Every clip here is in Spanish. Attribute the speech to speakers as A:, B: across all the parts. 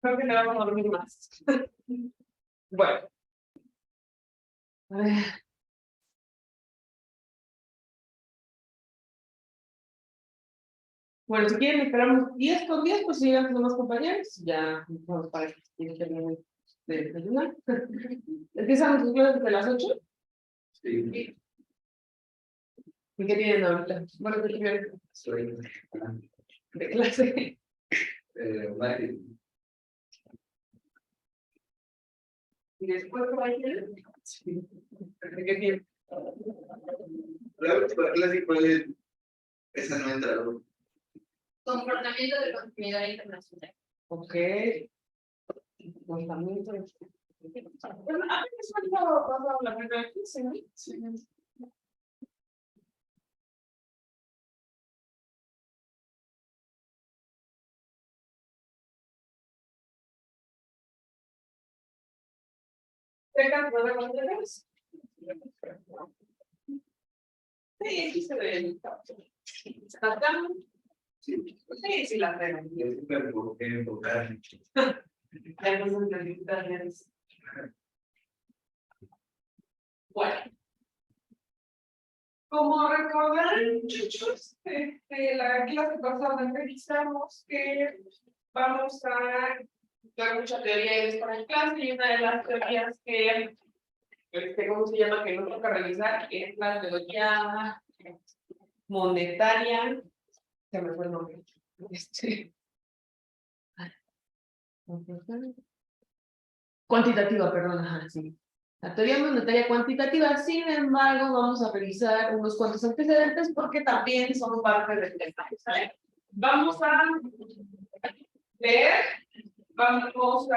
A: Creo que le vamos a dormir más. Bueno. Bueno, si quieren esperamos 10 con 10, pues si llegan los demás compañeros, ya vamos para que terminen de desayunar. ¿Empiezan sus clases de las 8?
B: Sí.
A: ¿Y qué tienen ahorita? Bueno, ¿qué tienen?
B: Soy
A: De clase.
B: marketing.
A: ¿Y después por ahí tienen? Sí. ¿Qué tienen?
B: La última clase fue esa no entrado.
C: Comportamiento del consumidor internacional.
A: Ok. Comportamiento. Bueno, a mí me suena pasado la primera clase, ¿no? Sí. ¿Tengan problemas de vez? Sí, aquí se ve. ¿Acá?
B: Sí.
A: Sí, sí, la tengo.
B: Yo siempre me enfoqué en enfocar.
A: Ya no son necesitas. Bueno. Como recordarán, muchachos, la clase pasada revisamos que vamos a dar mucha teoría y para el clase, y una de las teorías que, ¿cómo se llama? Que nos toca revisar es la teoría monetaria. Se me fue el nombre. Cuantitativa, perdón, ajá, sí. La teoría monetaria cuantitativa, sin embargo, vamos a revisar unos cuantos antecedentes porque también son parte del tema. ¿Sale? Vamos a leer, vamos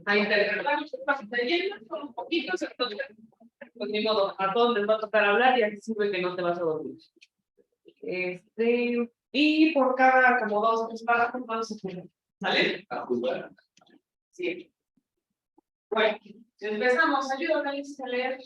A: a interpretar los espacios de lleno, son un poquito, entonces, pues ni modo, a todos les va a tocar hablar y así sirve que no te vas a dormir. Y por cada como 2 o 3 párrafos vamos a jugar. ¿Vale?
B: A jugar.
A: Sí. Bueno, empezamos. Ayúdame a leer.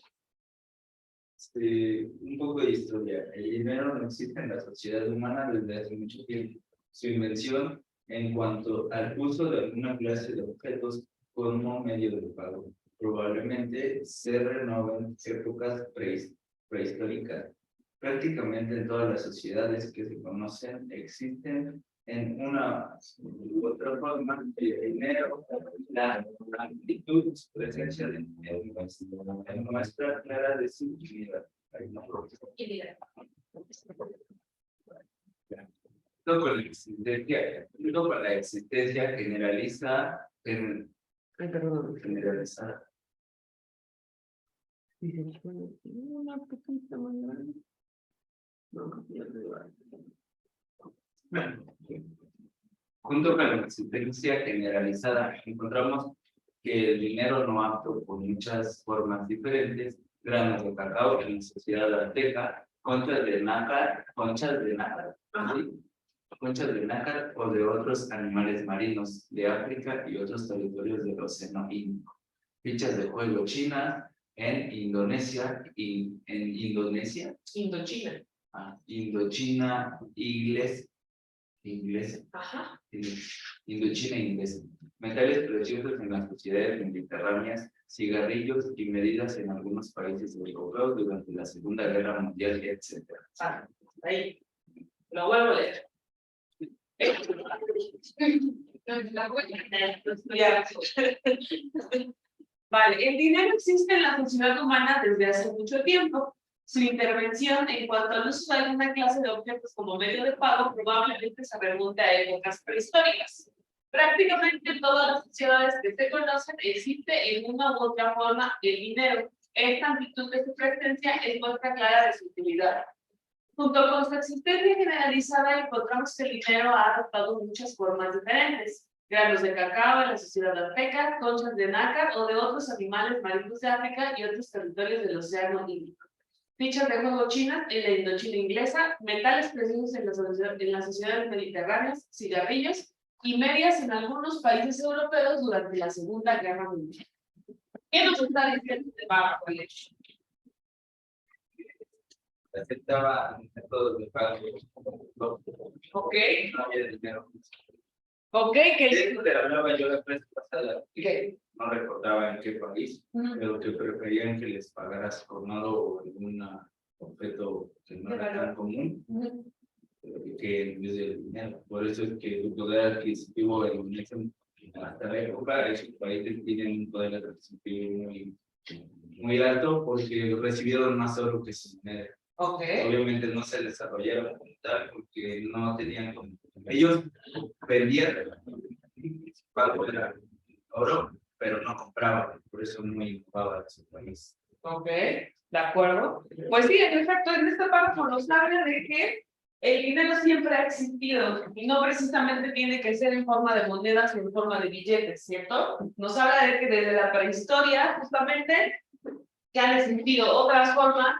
B: Un poco de historia. El dinero no existe en la sociedad humana desde hace mucho tiempo. Su invención en cuanto al uso de alguna clase de objetos como medio de pago probablemente se renueva en épocas prehistóricas. Prácticamente en todas las sociedades que se conocen existen en una u otra forma el dinero, la actitud, su presencia en muestra clara de su utilidad. Junto con la existencia generalizada.
A: Una poquita más grande.
B: Junto con la existencia generalizada, encontramos que el dinero no apto por muchas formas diferentes, granos de cacao en la sociedad azteca, conchas de nácar, ¿sí? Conchas de nácar o de otros animales marinos de África y otros territorios del Océano Índico. Fichas de juego chinas en Indonesia y en Indonesia.
A: Indochina.
B: Indochina, inglés.
A: Ajá.
B: Indochina inglesa. Metales preciosos en las sociedades mediterráneas, cigarrillos y medidas en algunos países europeos durante la Segunda Guerra Mundial, etc.
A: Ahí. Lo vuelvo a leer. Vale, el dinero existe en la sociedad humana desde hace mucho tiempo. Su intervención en cuanto al uso de alguna clase de objetos como medio de pago probablemente se remonte a épocas prehistóricas. Prácticamente en todas las sociedades que se conocen existe en una u otra forma el dinero. Esta amplitud de su presencia es muestra clara de su utilidad. Junto con su existencia generalizada, encontramos que el dinero ha adoptado muchas formas diferentes. Granos de cacao en la sociedad azteca, conchas de nácar o de otros animales marinos de África y otros territorios del Océano Índico. Fichas de juego chinas en la Indochina inglesa, metales preciosos en las sociedades mediterráneas, cigarrillos y medias en algunos países europeos durante la Segunda Guerra Mundial. ¿Qué nos está diciendo este párrafo, Alex?
B: Aceptaba métodos de pago.
A: Ok.
B: No había dinero.
A: Ok,
B: De
A: que
B: eso le hablaba yo la clase pasada.
A: okay.
B: No recordaba en qué país, pero que preferían que les pagaras jornado o algún objeto que no era tan común que en vez del dinero. Por eso es que el poder adquisitivo hasta la época, esos países tienen un poder adquisitivo muy alto porque recibieron más oro que su dinero.
A: Okay.
B: Obviamente no se desarrollaron como tal porque no tenían como... Ellos vendían pago era oro, pero no compraban, por eso no innovaban en su país.
A: Ok, de acuerdo. Pues sí, en efecto, en esta parte nos habla de que el dinero siempre ha existido y no precisamente tiene que ser en forma de monedas o en forma de billetes, ¿cierto? Nos habla de que desde la prehistoria, justamente, que han existido otras formas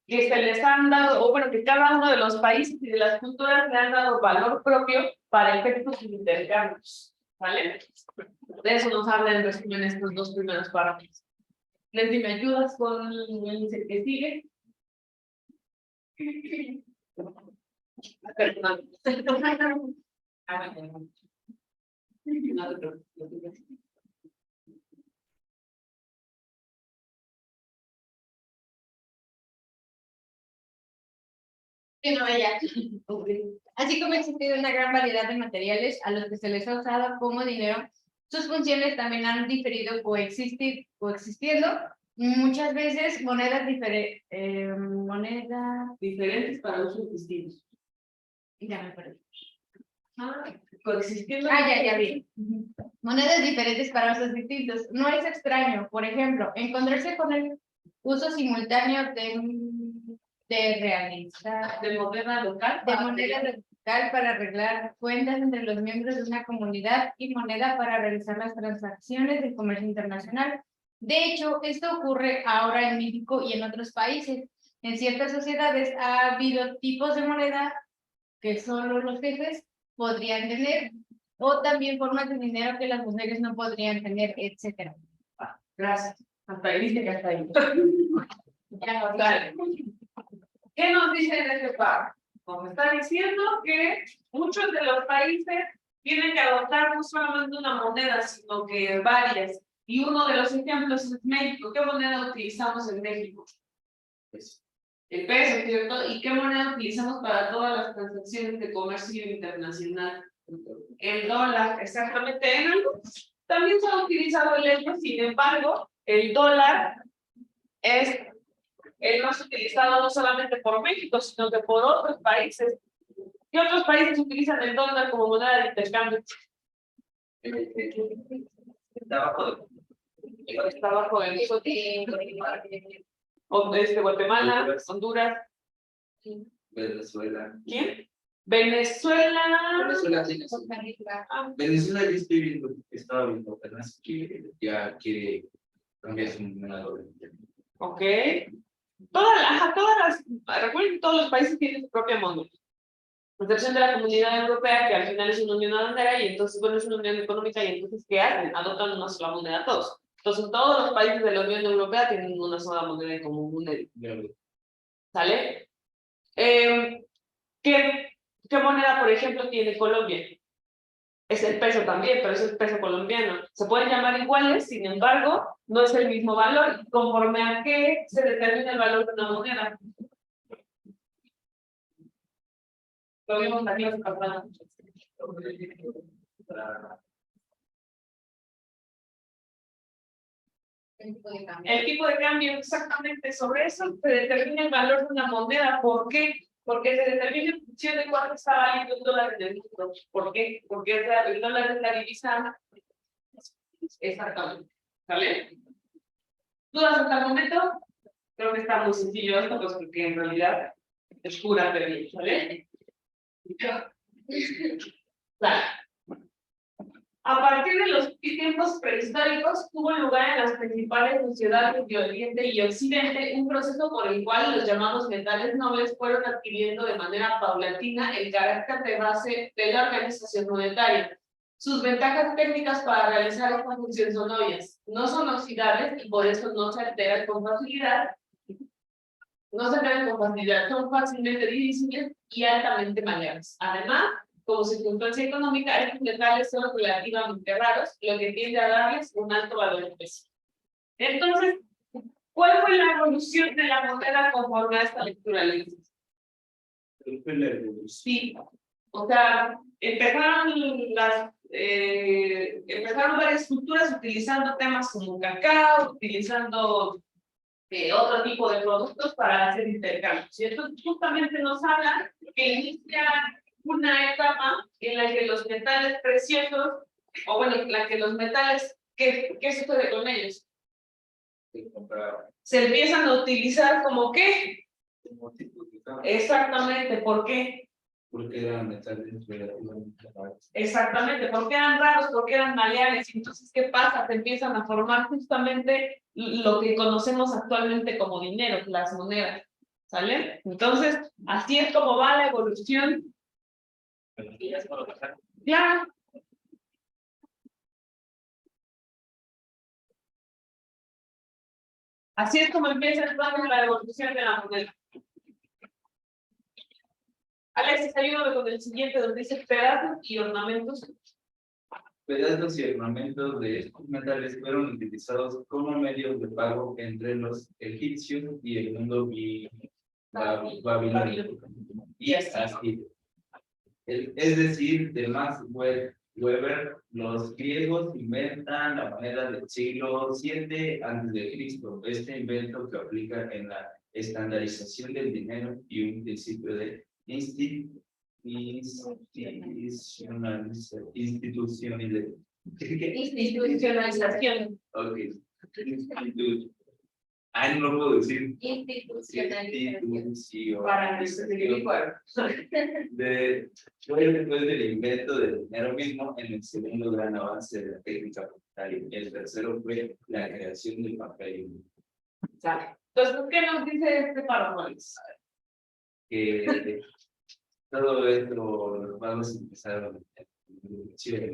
A: que se les han dado, o bueno, que cada uno de los países y de las culturas le han dado valor propio para efectos de intercambios, ¿vale? De eso nos habla en resumen estos dos primeros párrafos. Leslie, ¿me ayudas con el que sigue? Perdón. No te preocupes.
C: Que no haya. Así como ha existido una gran variedad de materiales a los que se les ha usado como dinero, sus funciones también han diferido coexistiendo. Muchas veces monedas
A: Diferentes para usos distintos.
C: Ya me perdí.
A: Coexistiendo.
C: Ya vi. Monedas diferentes para usos distintos. No es extraño, por ejemplo, encontrarse con el uso simultáneo de realizar
A: De moneda local.
C: de moneda local para arreglar cuentas entre los miembros de una comunidad y moneda para realizar las transacciones de comercio internacional. De hecho, esto ocurre ahora en México y en otros países. En ciertas sociedades ha habido tipos de moneda que solo los jefes podrían tener, o también formas de dinero que las mujeres no podrían tener, etcétera.
A: Gracias. Hasta ahí dice que hasta ahí. Ya, dale. ¿Qué nos dice en este párrafo? Nos está diciendo que muchos de los países tienen que adoptar no solamente una moneda, sino que varias. Y uno de los ejemplos es México. ¿Qué moneda utilizamos en México? El peso, ¿cierto? ¿Y qué moneda utilizamos para todas las transacciones de comercio internacional? El dólar, exactamente. En algunos también se ha utilizado el euro, sin embargo, el dólar es el más utilizado no solamente por México, sino que por otros países. ¿Qué otros países utilizan el dólar como moneda de intercambio? Está bajo el Guatemala, Honduras.
B: Venezuela.
A: ¿Quién? Venezuela.
B: Venezuela yo estoy viendo, estaba viendo, pero es que ya quiere cambiar su moneda.
A: Ok. Recuerden que todos los países tienen su propia moneda. A excepción de la Comunidad Europea, que al final es una unión aduanera, y entonces, bueno, es una unión económica, y entonces, ¿qué hacen? Adoptan una sola moneda todos. Entonces, todos los países de la Unión Europea tienen una sola moneda en común. ¿Sale? ¿Qué moneda, por ejemplo, tiene Colombia? Es el peso también, pero es el peso colombiano. Se pueden llamar iguales, sin embargo, no es el mismo valor. ¿Conforme a qué se determina el valor de una moneda? Lo vimos aquí en la pasada.
C: El tipo de cambio.
A: El tipo de cambio, exactamente, sobre eso se determina el valor de una moneda. ¿Por qué? Porque se determina en función de cuánto está valiendo un dólar en el mundo. ¿Por qué? Porque el dólar es la divisa. Exactamente. ¿Vale? ¿Dudas hasta el momento? Creo que está muy sencillo esto, pues porque en realidad es pura teoría, ¿vale? Vale. A partir de los tiempos prehistóricos, tuvo lugar en las principales sociedades de Oriente y Occidente un proceso por el cual los llamados metales nobles fueron adquiriendo de manera paulatina el carácter de base de la organización monetaria. Sus ventajas técnicas para realizar esta función son obvias. No son oxidables y por eso no se alteran con facilidad. Son fácilmente divisibles y altamente maleables. Además, como circunstancia económica, estos metales son relativamente raros, lo que tiende a darles un alto valor en peso. Entonces, ¿cuál fue la evolución de la moneda conforme a esta lectura?
B: ¿Cuál fue la evolución?
A: Sí, o sea, empezaron varias culturas utilizando temas como cacao, utilizando otro tipo de productos para hacer intercambios. Y esto justamente nos habla que inicia una etapa en la que los metales preciosos, o bueno, en la que los metales, ¿qué sucede con ellos? Se empiezan a utilizar como ¿qué?
B: Como tipo de cambio.
A: Exactamente, ¿por qué?
B: Porque eran metales relativamente raros.
A: Exactamente, porque eran raros, porque eran maleables. Entonces, ¿qué pasa? Se empiezan a formar justamente lo que conocemos actualmente como dinero, las monedas. ¿Sale? Entonces, así es como va la evolución. Claro. Así es como empieza entonces la evolución de la moneda. Alexis, ayúdame con el siguiente, donde dice pedazos y ornamentos.
B: Pedazos y ornamentos de estos metales fueron utilizados como medios de pago entre los egipcios y el mundo babilónico. Y así. Es decir, de Max Weber, los griegos inventan la moneda del siglo VII a.C. Este invento que aplica en la estandarización del dinero y un principio de
A: Institucionalización.
B: Ok. Ah, no lo puedo decir.
A: Institucionalización. Para que se diga.
B: Fue después del invento del dinero mismo en el segundo gran avance de la técnica monetaria. El tercero fue la creación del papel.
A: Entonces, ¿qué nos dice este párrafo?
B: Que todo esto los pagos empezaron en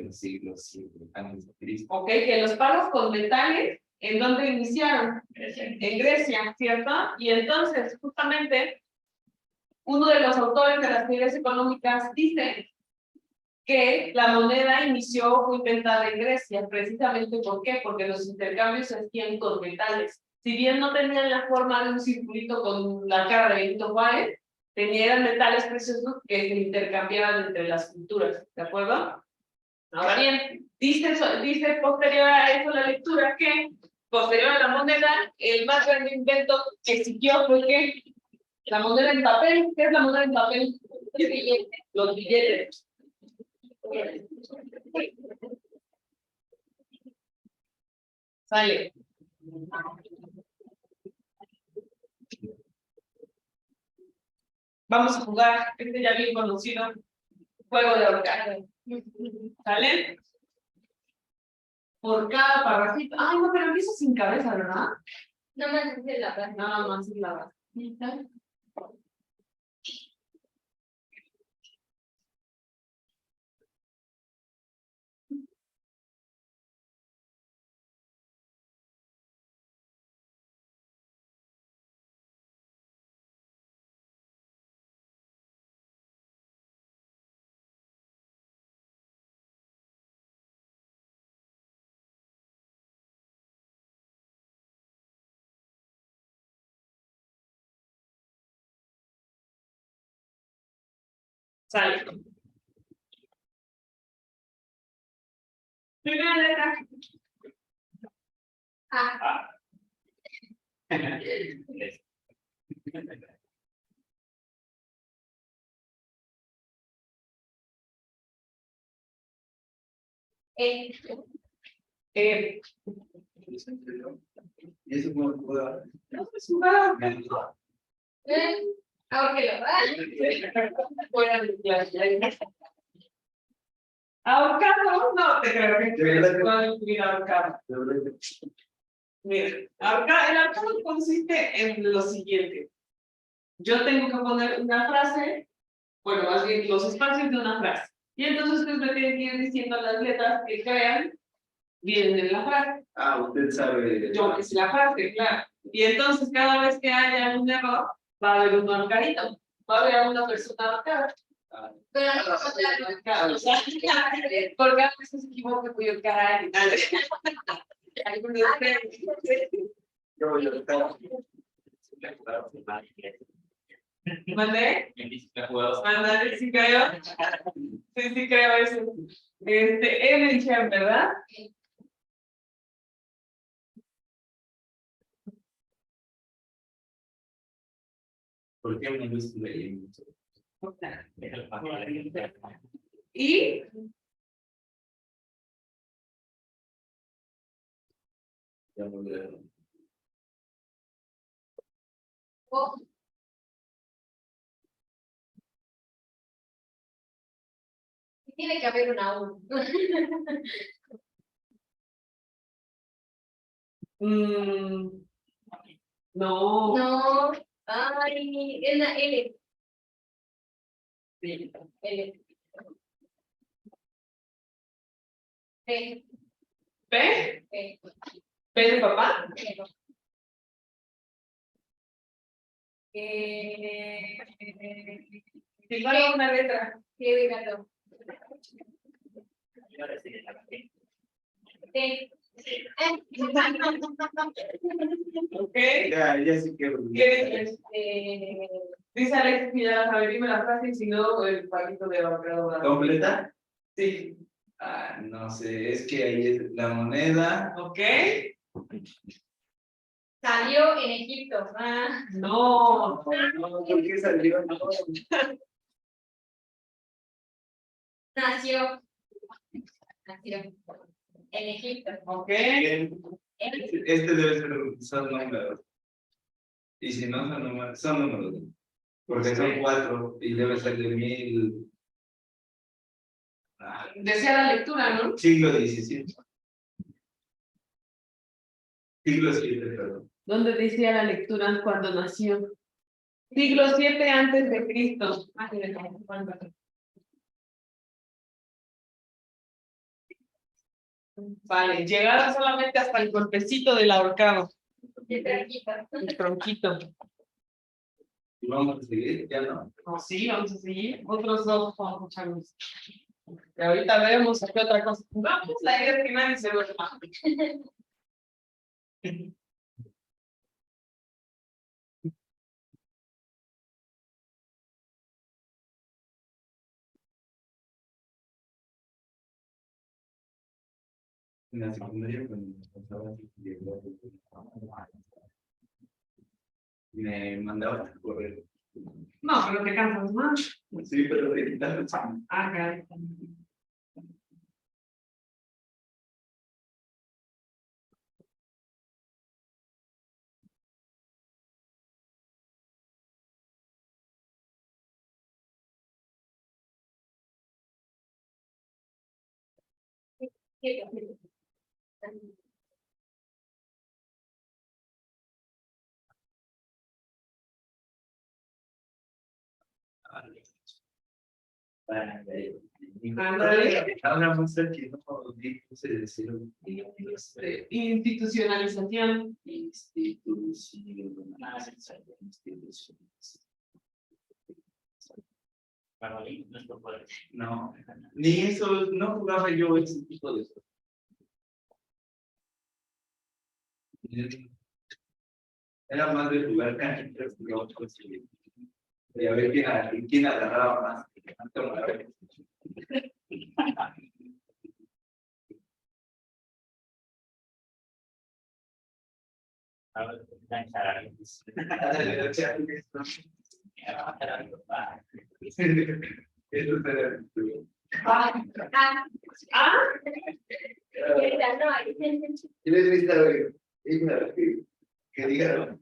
B: el siglo VII antes de Cristo.
A: Ok, que los pagos con metales, ¿en dónde iniciaron? En Grecia, ¿cierto? Y entonces, justamente, uno de los autores de las teorías económicas dice que la moneda fue inventada en Grecia, precisamente ¿por qué? Porque los intercambios se hacían con metales. Si bien no tenían la forma de un circulito con la cara de Benito Juárez, tenían metales preciosos que se intercambiaban entre las culturas, ¿de acuerdo? Ahora bien, dice posterior a eso la lectura que, posterior a la moneda, el más grande invento que siguió fue que la moneda en papel. ¿Qué es la moneda en papel? Los billetes. Sale. Vamos a jugar este ya bien conocido juego de ahorcar. ¿Sale? Por cada parrafito. Ay, no, pero empieza sin cabeza, ¿verdad?
C: No me dice la verdad.
A: Nada más es la verdad. Sale. Primera letra.
C: Ah.
B: ¿Y eso cómo lo puedo?
A: No se suma.
C: Ahora que lo
A: Fuera de clase. Ahorcado, no te creo que pueda incluir ahorcado. Mira, el ahorcado consiste en lo siguiente. Yo tengo que poner una frase, bueno, más bien los espacios de una frase. Y entonces ustedes me tienen que ir diciendo las letras que crean vienen en la frase.
B: Ah, usted sabe.
A: Yo que es la frase, claro. Y entonces cada vez que haya un error, va a haber un ahorcadito. Va a haber una persona ahorcada.
C: Pero
A: O sea, porque a veces se equivoca con el caray. Algunos de ustedes. ¿Mandé? ¿Mandé? ¿Sí creo? Sí, sí creo eso. Él dijeron, ¿verdad?
B: ¿Por qué me gusta leer?
A: Y
B: Ya no leo.
C: tiene que haber una U.
A: no.
C: No. Ay, es la L. L. P.
A: ¿P?
C: P.
A: ¿P de papá? Igual una letra.
C: Sí, de gato. T.
A: Ok.
B: Ya sí que.
A: ¿Qué dices? Dice Alex que ya la sabe, dime la frase y si no, el palito de ahorcado.
B: ¿Completa?
A: Sí.
B: Ah, no sé, es que ahí es la moneda.
A: Ok.
C: Salió en Egipto.
A: No.
B: No, ¿por qué salió? No.
C: Nació. En Egipto.
A: Ok.
B: Este debe ser, son números. Y si no son números. Porque son 4 y debe ser de 1000.
A: Decía la lectura, ¿no?
B: Siglo XVII. Siglo VII, perdón.
A: ¿Dónde decía la lectura cuando nació? Siglo 7 antes de Cristo. Vale, llegaron solamente hasta el golpecito del ahorcado. El tronquito.
B: ¿Y vamos a seguir? ¿Ya no?
A: Oh, sí, vamos a seguir. Otros dos con mucha luz. Y ahorita veremos qué otra cosa. Vamos, la idea es que nadie se duerma.
B: En la secundaria, cuando pasaba así, me mandaba a correr.
A: No, pero te cansas más.
B: Sí, pero de quitar
A: Ah, caray.
B: Ahora más que no puse decirlo.
A: Institucionalización.
B: No, ni eso, no jugaba yo ese tipo de cosas. Era más de jugar canchitas que otros. Y a ver quién agarraba más. ¿Quieres vista hoy? Que diga.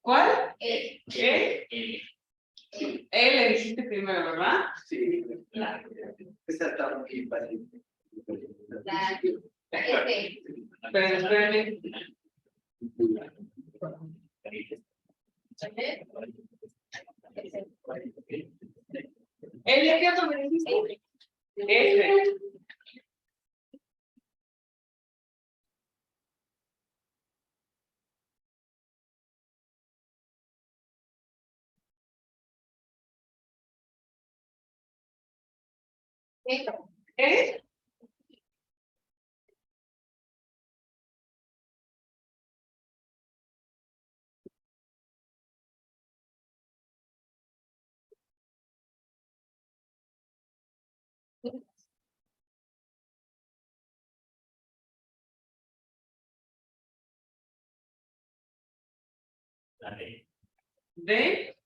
A: ¿Cuál? ¿Qué? Le dijiste primero, ¿verdad?
B: Sí. Esta está muy fácil.
A: Pero espérame. ¿Qué otro me dijiste? ¿Eh? ¿De?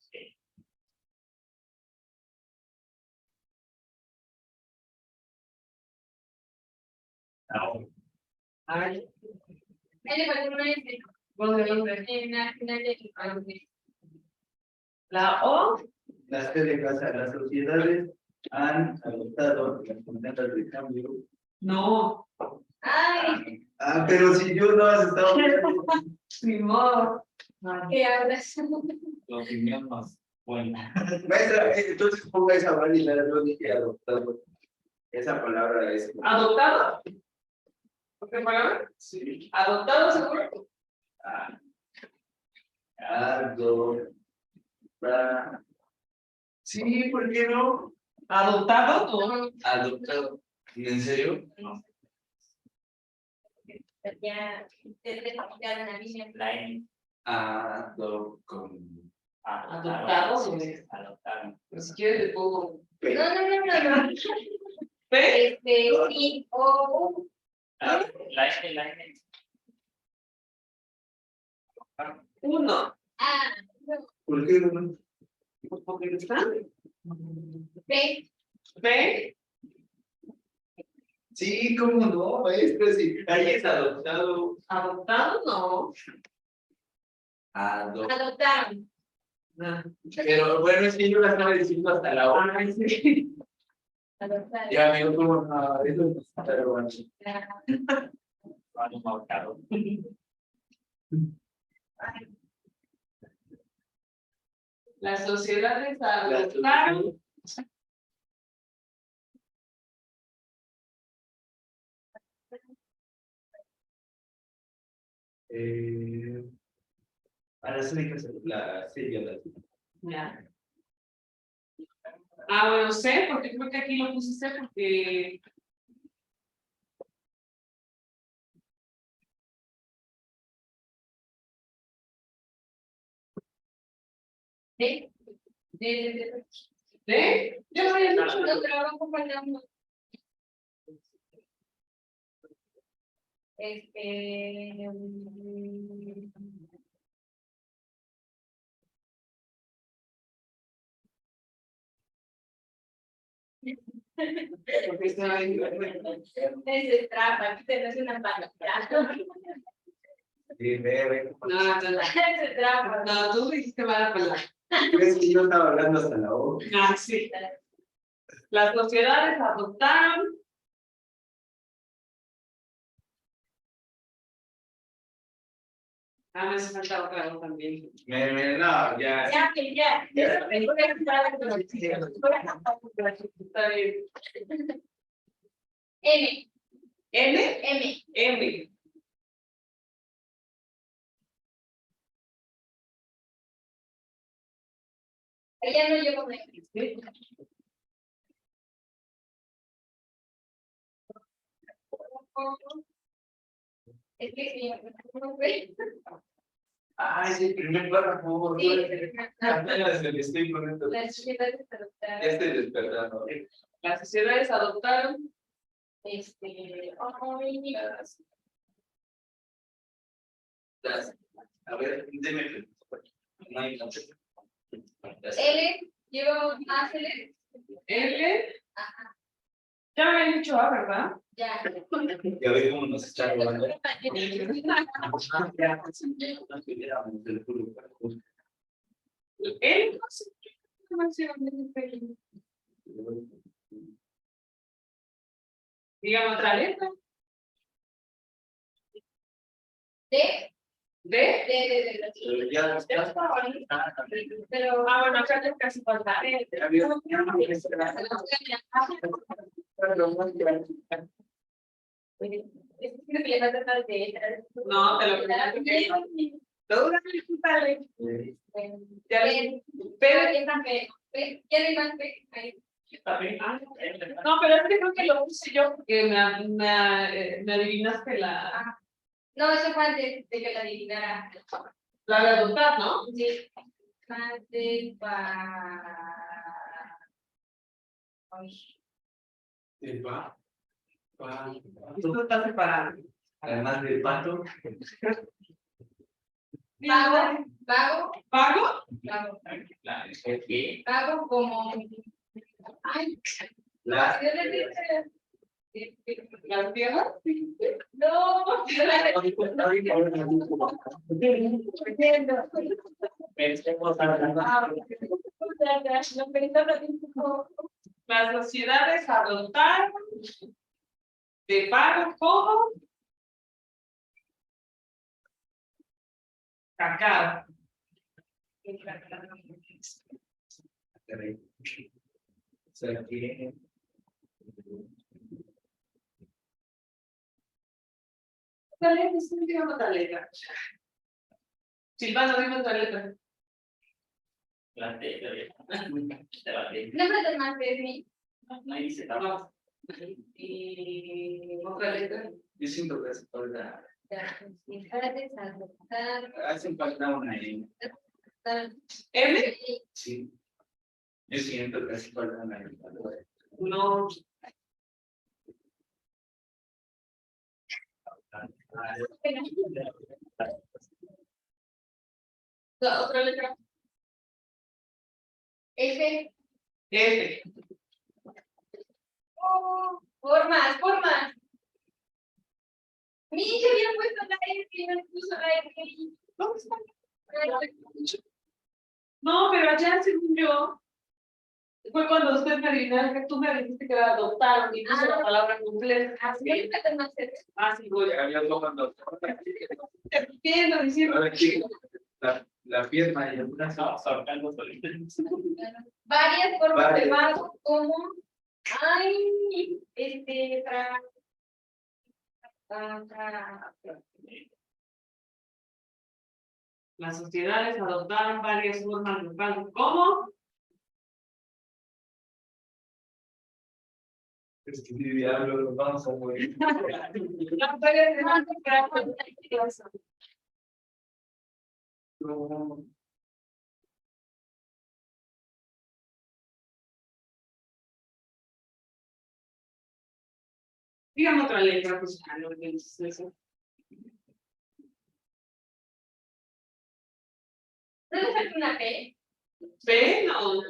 A: Ay, la O.
B: Las que de casa, las sociedades han adoptado las monedas de cambio.
A: No.
B: Pero si yo no has estado.
A: Ni modo.
C: ¿Qué hablas?
B: La opinión más buena. Maestra, entonces ponga esa válida, yo dije adoptado. Esa palabra es.
A: ¿Adoptado? ¿Qué palabra?
B: Sí.
A: ¿Adoptado seguro?
B: Adoptado. Sí, ¿por qué no?
A: ¿Adoptado? No.
B: Adoptado. ¿En serio? No.
C: Ya, ya una línea.
A: ¿Adoptado? Pero si quieres le pongo.
C: No.
A: ¿P?
C: Sí, o.
A: Uno.
C: No.
B: ¿Por qué no?
A: Pues porque no están.
C: P.
A: ¿P?
B: Sí, ¿cómo no, maestra? Sí, ahí es adoptado.
A: ¿Adoptado? No.
C: Adoptaron.
B: Pero bueno, es que yo la estaba diciendo hasta la hora.
A: Ay, sí.
C: Adoptaron.
B: Ya me como no, eso no está, pero bueno.
A: Las sociedades adoptaron.
B: A las únicas, la serie, la.
A: Ya. Bueno, sé, porque creo que aquí lo pusiste porque.
C: D.
A: ¿De? Yo no había dicho.
C: No trabajo para uno.
A: Porque estaba ahí.
C: Es trampa, aquí tenés una palabra.
B: Sí, ve.
A: No.
C: Es trampa.
A: No, tú dijiste mala palabra.
B: ¿Crees que yo estaba hablando hasta la hora?
A: Sí. Las sociedades adoptaron. Me hace falta otra vez también.
B: No, ya.
C: Ya.
A: Está bien.
C: M.
A: N. M.
C: Ella no llevo M. Es que sí, no sé.
B: Ah, es el primer párrafo.
C: Sí,
B: Apenas me estoy poniendo.
C: las sociedades
B: Ya
C: adoptaron,
B: estoy despertando.
A: Las sociedades adoptaron
C: ay,
B: A ver, dime. No hay mucho.
C: L, llevo más L.
A: L.
C: Ajá,
A: Ya me habían dicho A, ¿verdad?
C: ya.
B: Ya ve cómo nos está robando.
A: L, no sé qué información de este. Dígame otra letra.
C: D,
A: D.
B: Ya
C: pero.
A: Ah, bueno, acá ya casi falta.
C: Es que le falta tal de.
A: No, te lo Todo dale. Ya le-
C: Pero ya está P. Ya no hay más P. Ahí.
A: No, pero es que creo que lo puse yo porque me adivinaste la
C: No, eso fue antes de que la adivinara.
A: de adoptar, ¿no?
C: Sí. Antes para. Ay.
A: Esto está separado.
B: Además de pato.
C: Vago, vago,
A: ¿Pago?
C: vago.
B: ¿Qué?
C: Vago como. Ay,
B: La.
C: yo le dije.
A: ¿Las tierras?
C: No, yo
A: Las sociedades adoptaron de pago como cacao. Dale, dígame otra letra. Silvano, dime otra letra.
B: La T.
C: No me más de mí.
B: No dice
A: No. Y otra letra.
B: Yo siento que hace falta.
C: Adoptar.
B: Hace falta una M.
A: M.
B: Sí. Yo siento que hace falta una M.
A: No. La otra letra.
C: F.
A: F.
C: Oh, formas. Mi se había puesto la F y no le puso la F.
A: ¿Dónde está? No, pero allá, según yo, fue cuando usted me adivinaron que tú me dijiste que era adoptaron y puso la palabra completa.
C: Así no le falta más F.
A: Ah, sí, voy.
B: Había tomando.
A: Te entiendo, diciendo.
B: Ahora sí, la pierna y el brazo saltando solito.
C: Varias formas de
B: Varias.
C: vago como. Ay,
A: Las sociedades adoptaron varias formas de pago. ¿Cómo?
B: Es que si diablo, nos vamos a morir.
A: No puedes más
B: No.
A: Dígame otra letra, pues ya no es eso.
C: ¿No le falta una P?
A: ¿P? No.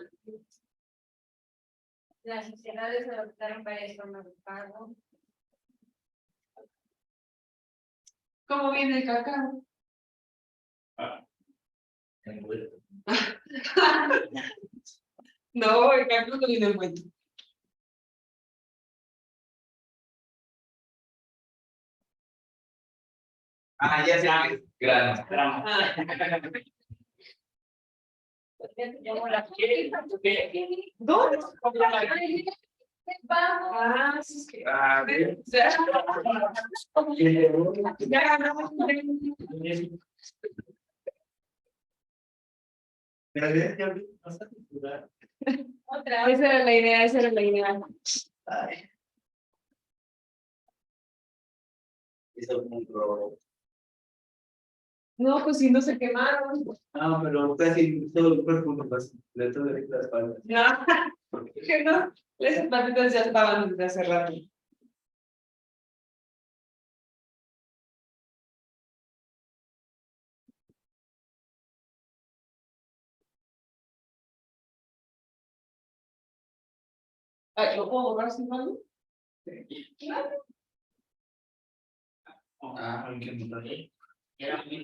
C: Las sociedades adoptaron varias formas de pago.
A: ¿Cómo viene el cacao?
B: Envuelto.
A: No, el cacao no viene envuelto.
B: Ah, ya sé. Grano.
A: Ah. ¿Dónde?
C: Vamos.
A: Ah, sí, es que.
B: Ah, bien.
A: Ya ganamos.
C: Otra vez.
A: Esa era la idea, esa era la idea.
B: Ay. hizo un robo.
A: No, pues si no se quemaron.
B: Ah, pero casi todo el cuerpo no pasa, de todas las espalda.
A: No, que no. Esas patitas ya estaban desde hace rato. Ay, ¿lo puedo borrar sin mano? Claro.
B: Aunque no está bien.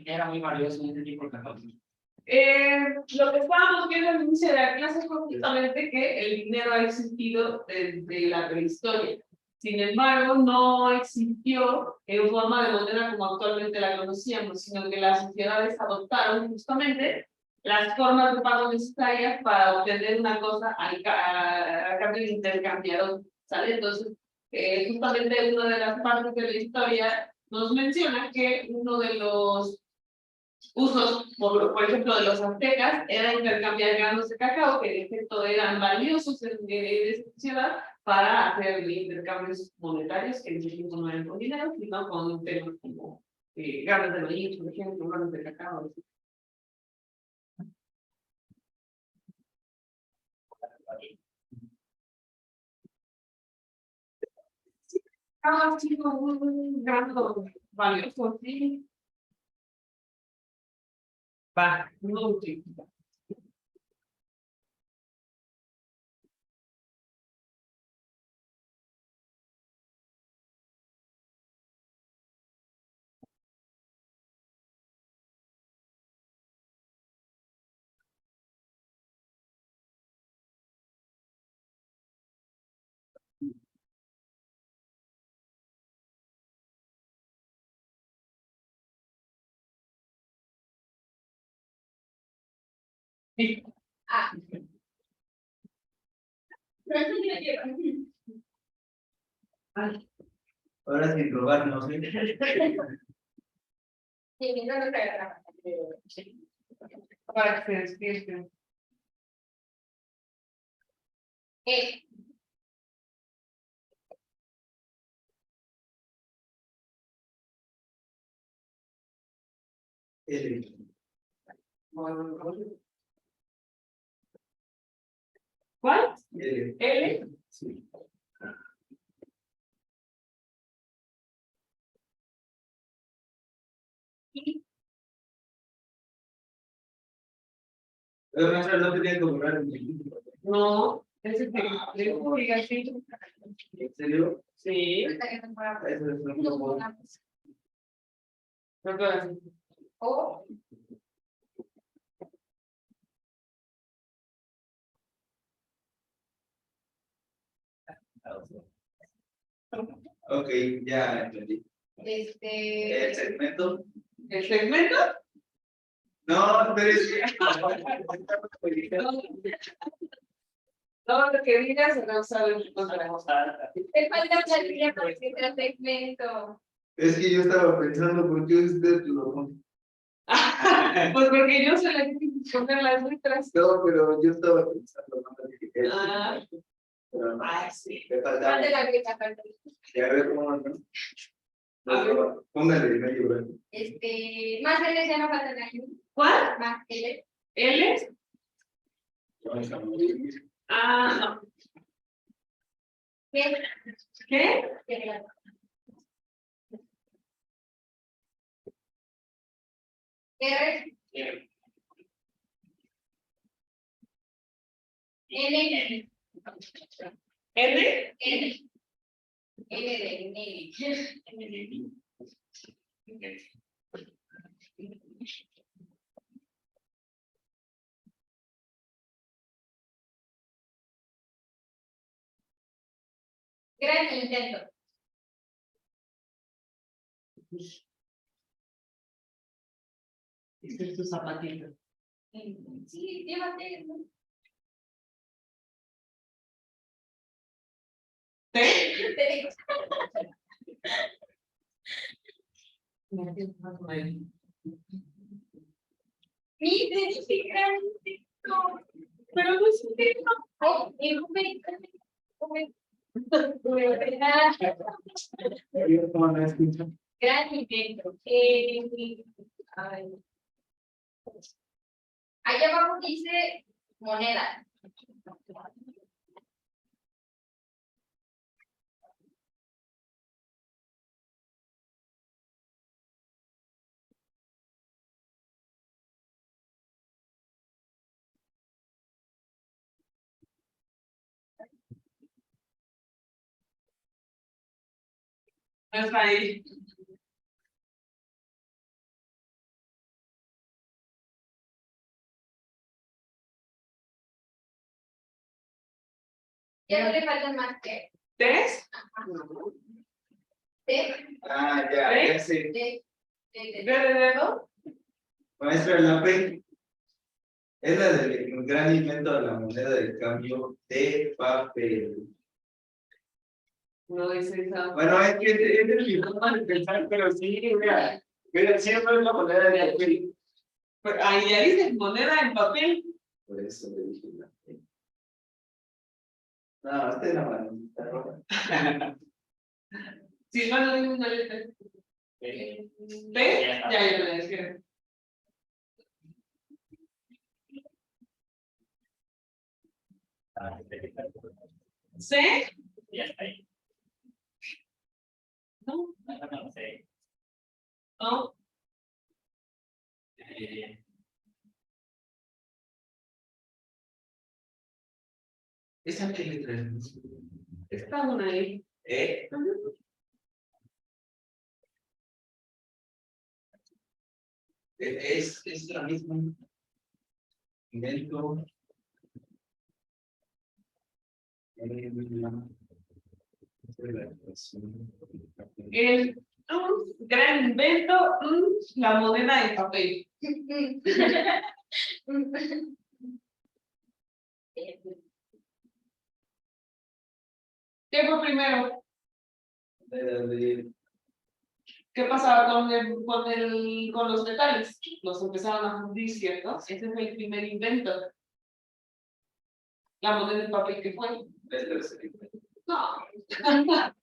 D: Era muy valioso ese tipo de cosas.
A: Lo que estábamos viendo al inicio de la clase fue justamente que el dinero ha existido desde la prehistoria. Sin embargo, no existió en forma de moneda como actualmente la conocíamos, sino que las sociedades adoptaron justamente las formas de pago necesarias para obtener una cosa a cambio de intercambiador, ¿sale? Entonces, justamente una de las partes de la historia nos menciona que uno de los usos, por ejemplo, de los aztecas, era intercambiar granos de cacao, que en efecto eran valiosos en esa sociedad, para hacer intercambios monetarios, que en ese tiempo no eran con dinero, sino con temas como granos de maíz, por ejemplo, granos de cacao. Cada chico un grano valioso, sí. Va, no utiliza. Sí.
C: Ah.
A: Ay,
B: Ahora sin robar, no sé.
C: Sí, no lo traigo.
A: para que se despierten.
B: L.
A: ¿Cuál?
B: L.
A: L.
B: Sí. Pero maestra, no tenía que cobrar el equipo.
A: No, ese de pública, sí.
B: ¿En serio?
A: Sí.
B: Eso es un poco.
A: Creo que ahora sí.
C: O
B: Ok, ya entendí. ¿El segmento?
A: ¿El segmento?
B: No, pero es que.
A: No, lo que digas no sabes qué encontraremos.
C: te falta plantilla para el segmento.
B: Es que yo estaba pensando, ¿por qué usted lo pone?
A: Pues porque yo soy la que tiene que poner las letras.
B: No, pero yo estaba pensando, no dije que.
A: Ah,
B: Pero no,
A: sí.
B: me faltaba.
C: ¿Cuál de la fecha falta?
B: Ya ver cómo no.
A: A ver.
B: Póngale el medio, ¿verdad?
C: Más L ya no falta nada.
A: ¿Cuál?
C: Más L.
A: ¿L? Ah, no.
C: ¿Qué?
A: ¿Qué?
C: R. N.
A: ¿L?
C: N. N de N. Gran intento.
A: Este es tu zapatito.
C: Sí, llévate.
A: ¿T?
C: Mi dije gran intento.
A: Pero no es un intento.
C: Oh,
B: Yo no escucho.
C: Gran invento. A ver. Allá abajo dice moneda.
A: No está ahí.
C: Ya no le faltan más que.
A: ¿Tres?
C: T,
B: Ah, ya sé.
C: T,
A: ¿De dedo?
B: Maestra, la P es la del gran invento de la moneda de cambio de papel.
A: No es esa.
B: Bueno, es que es mi forma de pensar, pero sí, mira, siempre es la moneda de papel.
A: Pues ahí ya dice moneda en papel.
B: Por eso le dije la P. No, esta es la manita roja.
A: Si no, no digo una letra. ¿P? Ya lo dije. ¿C?
D: Ya está ahí.
A: No.
D: No sé.
A: No.
B: ¿Esa qué letra es?
A: Está una ahí.
B: Es la misma. Invento.
A: El gran invento, la moneda en papel. ¿Qué fue primero? ¿Qué pasaba con los metales? Los empezaron a fundir, ¿cierto? Ese fue el primer invento. La moneda en papel, ¿qué fue? No.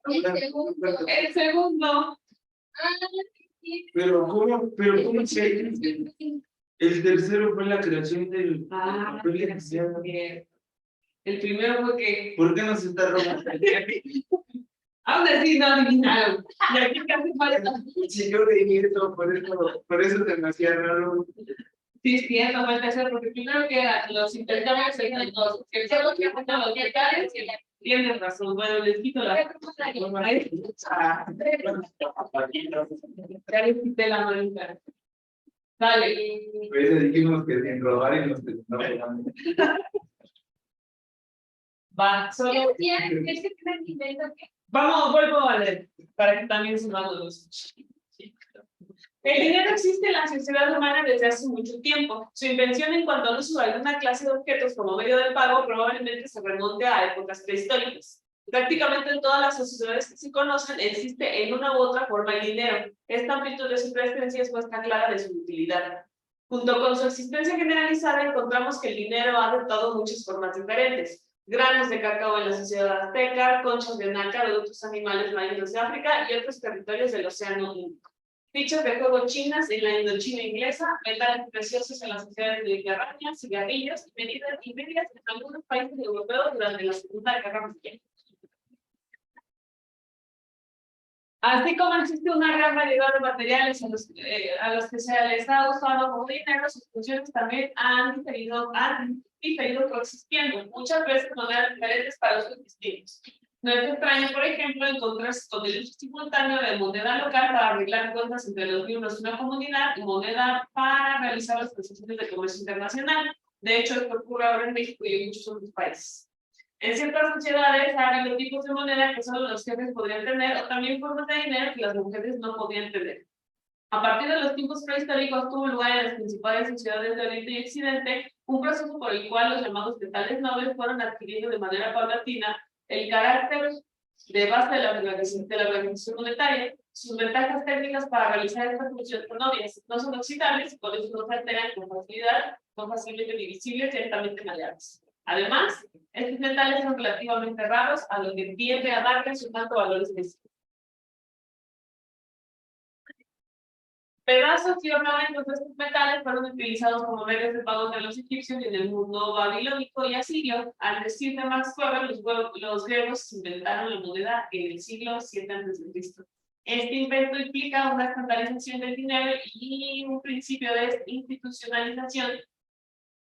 C: el segundo.
A: El segundo.
B: Pero cómo se el tercero fue la creación del papel edición.
A: Bien. El primero fue que.
B: ¿Por qué no se está robando?
A: Aún así no adivinaron. Y aquí casi falta.
B: Si yo leí esto, por eso se me hacía raro.
A: Sí, es cierto, fue el tercero, porque primero que los intercambios se hicieron todos. El segundo que apuntan los metales, tienen razón. Bueno, les quito la. Ya les quité la manita. Dale.
B: Por eso dijimos que sin robar y nos estamos robando.
A: Va, solo.
C: Ese gran invento que.
A: Vamos, vuelvo a leer, para que también sumando los. El dinero existe en la sociedad humana desde hace mucho tiempo. Su invención en cuanto al uso de alguna clase de objetos como medio de pago probablemente se remonte a épocas prehistóricas. Prácticamente en todas las sociedades que se conocen existe en una u otra forma el dinero. Esta amplitud de su presencia es muestra clara de su utilidad. Junto con su existencia generalizada encontramos que el dinero ha adoptado muchas formas diferentes. Granos de cacao en la sociedad azteca, conchas de nácar de otros animales marinos de África y otros territorios del Océano Índico. Fichas de juego chinas en la Indochina inglesa, metales preciosos en las sociedades mediterráneas, cigarrillos y medias en algunos países europeos durante la Segunda Guerra Mundial. Así como existe una gran variedad de materiales a los que se les ha usado como dinero, sus funciones también han diferido coexistiendo, muchas veces de maneras diferentes para usos distintos. No es extraño, por ejemplo, encontrarse con el uso simultáneo de moneda local para arreglar cuentas entre los miembros de una comunidad y moneda para realizar las transacciones de comercio internacional. De hecho, esto ocurre ahora en México y en muchos otros países. En ciertas sociedades ha habido tipos de moneda que solo los jefes podrían tener o también formas de dinero que las mujeres no podían tener. A partir de los tiempos prehistóricos tuvo lugar en las principales sociedades de Oriente y Occidente un proceso por el cual los llamados metales nobles fueron adquiriendo de manera paulatina el carácter de base de la organización monetaria. Sus ventajas técnicas para realizar esta función son obvias, no son oxidables y por eso no se alteran con facilidad, son fácilmente divisibles y altamente maleables. Además, estos metales son relativamente raros, a lo que tiende a darles un alto valor específico. pedazos y ornamentos de estos metales fueron utilizados como medios de pago de los egipcios y en el mundo babilónico y asirio. Al decir de Max Weber, los griegos inventaron la moneda en el siglo VII a.C. Este invento implica una estandarización del dinero y un principio de institucionalización.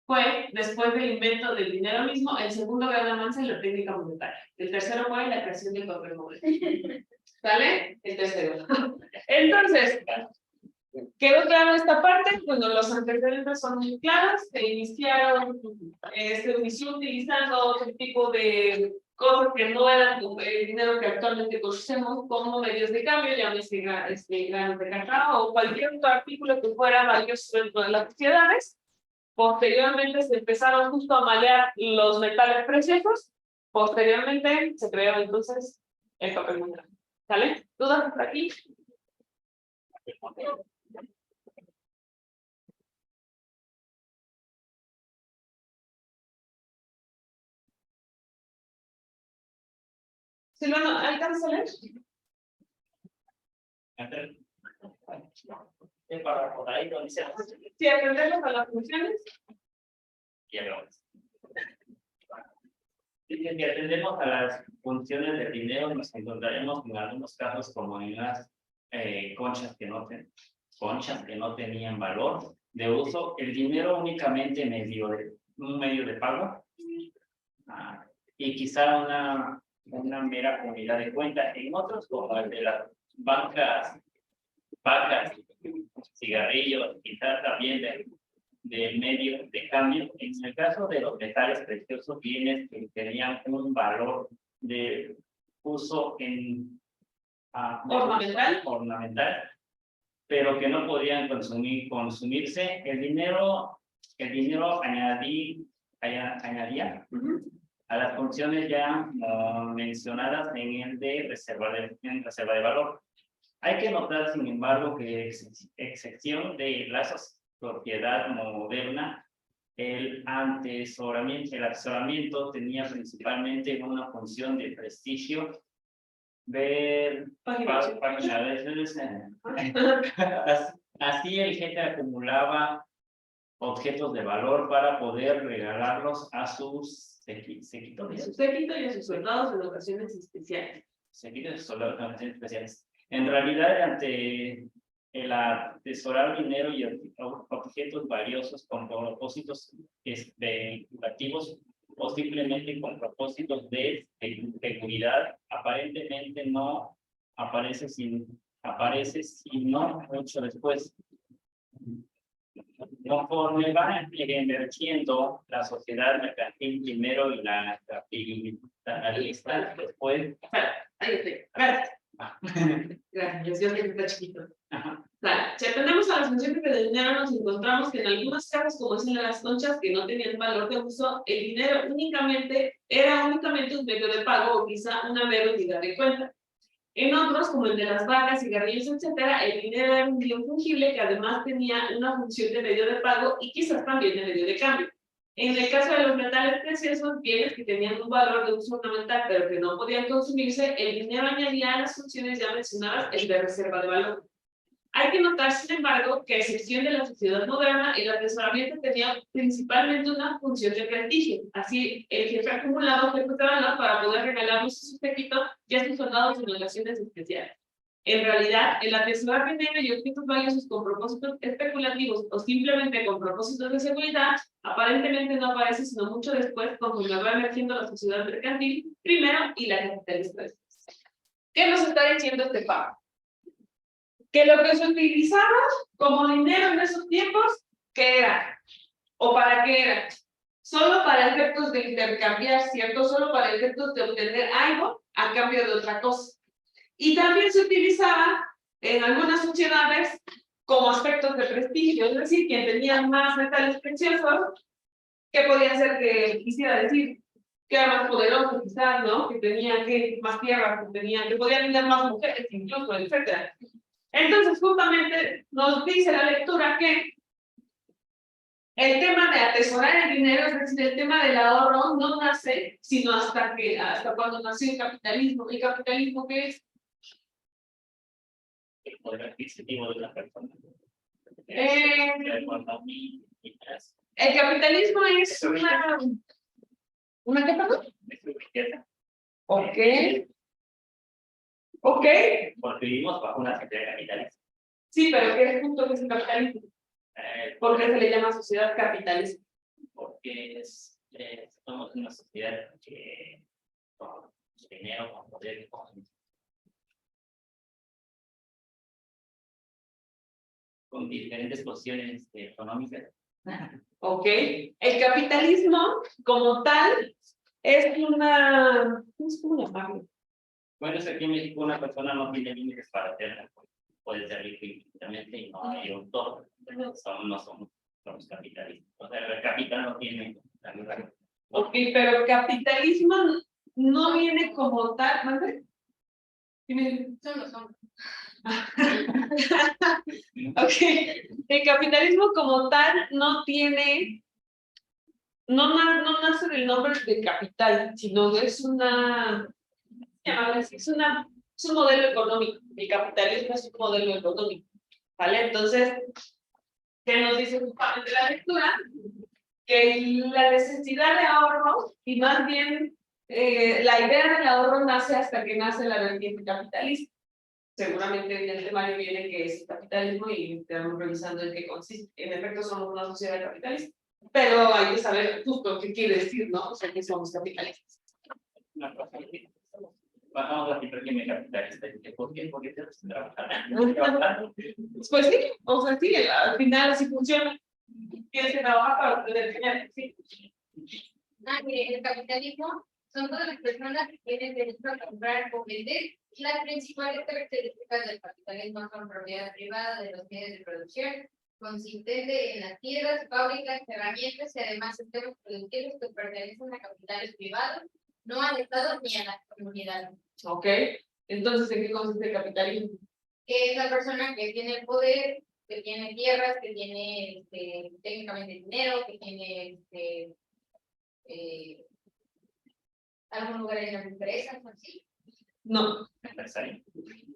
A: Fue, después del invento del dinero mismo, el segundo gran avance en la técnica monetaria. El tercero fue la creación del papel moneda. ¿Sale? El tercero. Entonces, ¿quedó claro esta parte? Bueno, los antecedentes son muy claros. Se iniciaron, se inició utilizando otro tipo de cosas que no eran el dinero que actualmente conocemos como medios de cambio, llámese granos de cacao o cualquier otro artículo que fuera valioso dentro de las sociedades. Posteriormente se empezaron justo a malear los metales preciosos. Posteriormente se creó entonces el papel moneda. ¿Sale? ¿Dudas por aquí? Silvano, ¿alcanzas a leer?
D: Para por ahí donde dice.
A: Sí, aprendemos a las funciones.
D: Ya vemos. Dice que atendemos a las funciones del dinero, nos encontraremos en algunos casos como en las conchas que no tenían valor de uso, el dinero únicamente un medio de pago, y quizá una mera unidad de cuenta. En otros, como el de las bancas, cigarrillos, quizás también de medio de cambio. En el caso de los metales preciosos, bienes que tenían un valor de uso ornamental, pero que no podían consumirse, el dinero añadía a las funciones ya mencionadas en el de reserva de valor. Hay que notar, sin embargo, que excepción de la sociedad moderna, el atesoramiento tenía principalmente una función de prestigio. Así el jefe acumulaba objetos de valor para poder regalarlos a sus seguidores.
A: A su séquito y a sus soldados en ocasiones especiales.
D: En realidad, ante el atesorar dinero y objetos valiosos con propósitos educativos o simplemente con propósitos de seguridad, aparentemente no aparece sino mucho después. Conforme va emergiendo la sociedad mercantil primero y la capitalista después.
A: Ahí estoy. Gracias, yo sé que está chiquito. Si atendemos a las funciones del dinero, nos encontramos que en algunos casos, como es en las conchas que no tenían valor de uso, el dinero era únicamente un medio de pago o quizá una mera unidad de cuenta. En otros, como el de las vacas, cigarrillos, etcétera, el dinero era un bien fungible que además tenía una función de medio de pago y quizás también de medio de cambio. En el caso de los metales preciosos, bienes que tenían un valor de uso ornamental pero que no podían consumirse, el dinero añadía a las funciones ya mencionadas el de reserva de valor. Hay que notar, sin embargo, que a excepción de la sociedad moderna, el atesoramiento tenía principalmente una función de prestigio. Así, el jefe acumulaba objetos de valor para poder regalarlos a su séquito y a sus soldados en ocasiones especiales. En realidad, el atesorar dinero y objetos valiosos con propósitos especulativos o simplemente con propósitos de seguridad, aparentemente no aparece sino mucho después, conforme va emergiendo la sociedad mercantil primero y la capitalista después. ¿Qué nos está diciendo este pago? Que lo que se utilizaba como dinero en esos tiempos, ¿qué era? ¿O para qué era? Solo para efectos de intercambiar, ¿cierto? Solo para efectos de obtener algo a cambio de otra cosa. Y también se utilizaba en algunas sociedades como aspectos de prestigio, es decir, quien tenía más metales preciosos, ¿qué podía ser que quisiera decir? Que era más poderoso, quizás, ¿no? Que tenía más tierras, que podían tener más mujeres, incluso, etcétera. Entonces, justamente nos dice la lectura que el tema de atesorar el dinero, es decir, el tema del ahorro, no nace sino hasta cuando nació el capitalismo. ¿El capitalismo qué es?
D: poder adquisitivo de una persona.
A: El capitalismo es una qué, perdón?
D: Es su riqueza.
A: Ok. Ok.
D: Porque vivimos bajo una sociedad capitalista.
A: Sí, pero ¿qué es justo que es el capitalismo? ¿Por qué se le llama sociedad capitalista?
D: Porque somos una sociedad que con dinero, con poder, con diferentes posiciones económicas.
A: Ok. El capitalismo como tal es una, ¿cómo es cómo llamarlo?
D: Bueno, es que aquí en México una persona no tiene límites para hacerla. Puede ser rico infinitamente y no hay un todo. No somos capitalistas. O sea, el capital no tiene la misma.
A: Ok, pero capitalismo no viene como tal, ¿vale?
C: Son los hombres.
A: Ok, el capitalismo como tal no tiene, no nace del nombre de capital, sino es es un modelo económico. El capitalismo es un modelo económico, ¿vale? Entonces, ¿qué nos dice justamente la lectura? Que la necesidad de ahorro, y más bien la idea del ahorro nace hasta que nace la vertiente capitalista. Seguramente en el temario viene que es capitalismo y estamos revisando en qué consiste. En efecto, somos una sociedad capitalista, pero hay que saber justo qué quiere decir, ¿no? O sea, que somos capitalistas.
D: Una cosa que bajamos la hiperquímica capitalista. ¿Por qué? Porque tenemos que trabajar.
A: Pues sí, o sea, sí, al final así funciona. Tienes que trabajar para obtener dinero, sí.
C: Mire, el capitalismo son todas las personas que tienen derecho a comprar o vender. Las principales características del capitalismo son propiedad privada de los medios de producción, consistente en las tierras, fábricas, herramientas y además sistemas productivos que pertenecen a capitales privados, no al Estado ni a las comunidades.
A: Ok, entonces, ¿en qué consiste el capitalismo?
C: Es la persona que tiene el poder, que tiene tierras, que tiene técnicamente dinero, que tiene algún lugar en las empresas, así.
A: No.
D: Empresario.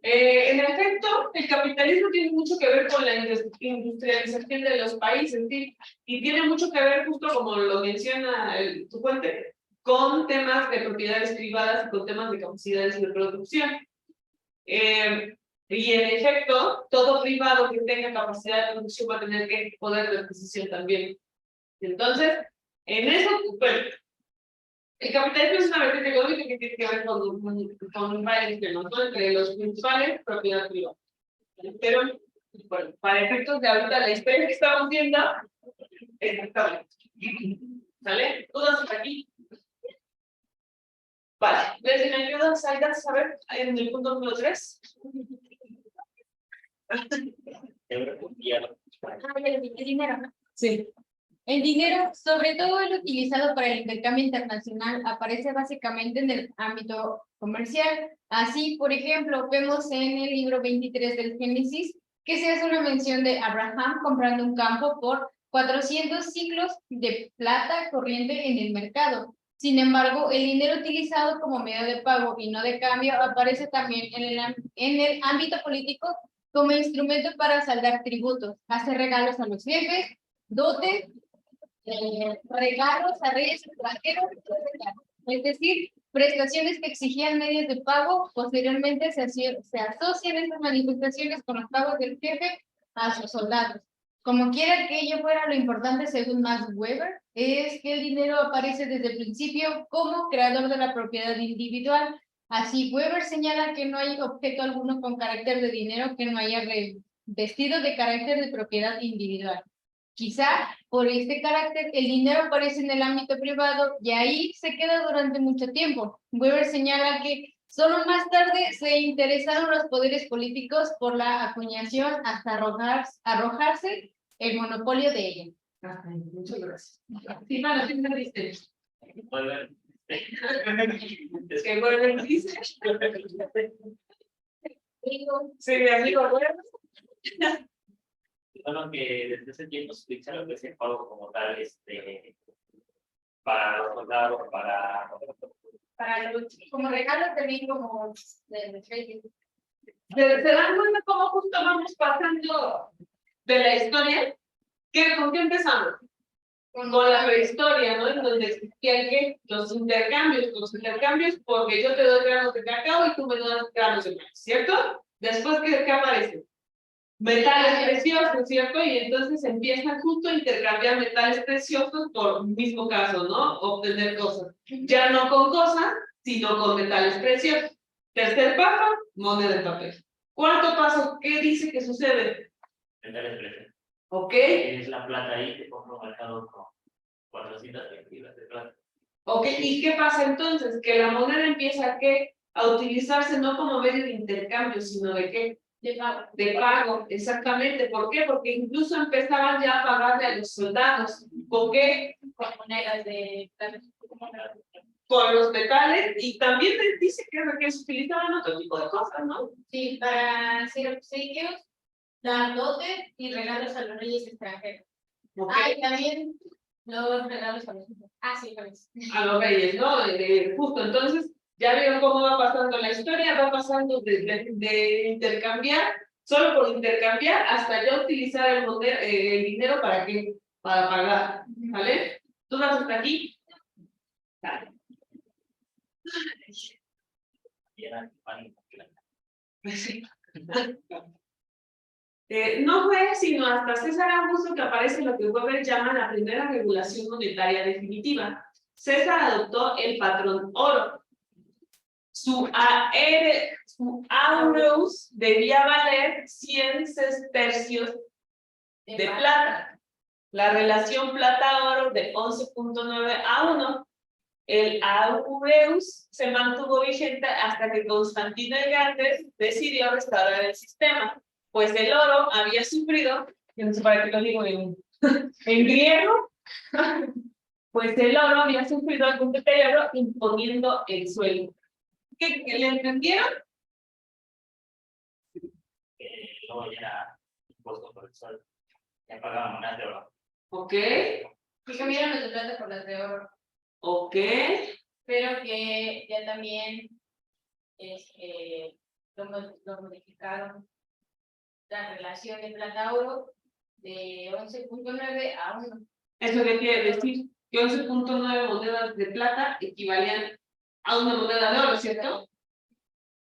A: En efecto, el capitalismo tiene mucho que ver con la industrialización de los países, ¿sí? Y tiene mucho que ver, justo como lo menciona tu fuente, con temas de propiedades privadas y con temas de capacidades de producción. Y en efecto, todo privado que tenga capacidad de producción va a tener que poder de adquisición también. Entonces, en eso, bueno, el capitalismo es una vertiente económica que tiene que ver con varios temas, ¿no? Entre los principales, propiedad privada. Pero, bueno, para efectos de ahorita la historia que estamos viendo, exactamente. ¿Sale? ¿Dudas hasta aquí? Vale, ¿les me ayudas a saber en el punto número 3?
C: Dinero.
A: Sí.
C: El dinero, sobre todo el utilizado para el intercambio internacional, aparece básicamente en el ámbito comercial. Así, por ejemplo, vemos en el libro 23 del Génesis que se hace una mención de Abraham comprando un campo por 400 ciclos de plata corriente en el mercado. Sin embargo, el dinero utilizado como medio de pago y no de cambio aparece también en el ámbito político como instrumento para saldar tributos, hacer regalos a los jefes, dotes, regalos a reyes extranjeros, es decir, prestaciones que exigían medios de pago. Posteriormente se asocian estas manifestaciones con los pagos del jefe a sus soldados. Como quiera que ello fuera, lo importante, según Max Weber, es que el dinero aparece desde el principio como creador de la propiedad individual. Así, Weber señala que no hay objeto alguno con carácter de dinero que no haya revestido de carácter de propiedad individual. Quizá por este carácter el dinero aparece en el ámbito privado y ahí se queda durante mucho tiempo. Weber señala que solo más tarde se interesaron los poderes políticos por la acuñación hasta arrojarse el monopolio de ella.
A: Muchas gracias. Sí, bueno, ¿qué me diste? Es que Weber dice. Sí, mi amigo Weber.
D: Bueno, que desde ese tiempo se utiliza lo que es el pago como tal, para los soldados,
C: Para los, como regalos también como de reyes.
A: ¿Se dan cuenta cómo justo vamos pasando de la historia? ¿Con qué empezamos? Con la prehistoria, ¿no? En donde existían ¿qué? Los intercambios porque yo te doy granos de cacao y tú me das granos de maíz, ¿cierto? Después, ¿qué aparece? Metales preciosos, ¿cierto? Y entonces empiezan justo a intercambiar metales preciosos por mismo caso, ¿no? Obtener cosas. Ya no con cosas, sino con metales preciosos. Tercer paso, moneda de papel. Cuarto paso, ¿qué dice que sucede?
D: Metales preciosos.
A: Ok.
D: Es la plata ahí que compro marcado con 400 libras de plata.
A: Ok, ¿y qué pasa entonces? Que la moneda empieza a utilizarse no como medio de intercambio, sino de ¿qué? De pago, exactamente. ¿Por qué? Porque incluso empezaban ya a pagarle a los soldados. ¿Con qué?
C: Con monedas de
A: Con los metales, y también les dice que se utilizaban otro tipo de cosas, ¿no?
C: Sí, para hacer obsequios, dar dotes y regalos a los reyes extranjeros.
A: Okay.
C: Y también los regalos a los hijos. Sí, pues.
A: A los reyes, ¿no? Justo, entonces, ya vieron cómo va pasando la historia, va pasando de intercambiar, solo por intercambiar, hasta ya utilizar el dinero para qué, para pagar, ¿vale? ¿Tú vas hasta aquí? Dale. Sí. No fue sino hasta César Augusto que aparece lo que Weber llama la primera regulación monetaria definitiva. César adoptó el patrón oro. Su aureus debía valer 100 sestercios de plata. La relación plata-oro de 11.9 a 1. El aureus se mantuvo vigente hasta que Constantino el Grande decidió restaurar el sistema, pues el oro había sufrido, yo no sé para qué lo digo en griego, pues el oro había sufrido algún deterioro imponiendo el suelo. ¿Qué le entendieron?
D: El oro era impuesto por el sol. Ya pagaban monedas de oro.
A: Ok.
C: Y cambiaron las de plata por las de oro.
A: Ok.
C: Pero que ya también lo modificaron la relación de plata-oro de 11.9 a 1.
A: ¿Eso qué quiere decir? Que 11.9 monedas de plata equivalían a una moneda de oro, ¿cierto?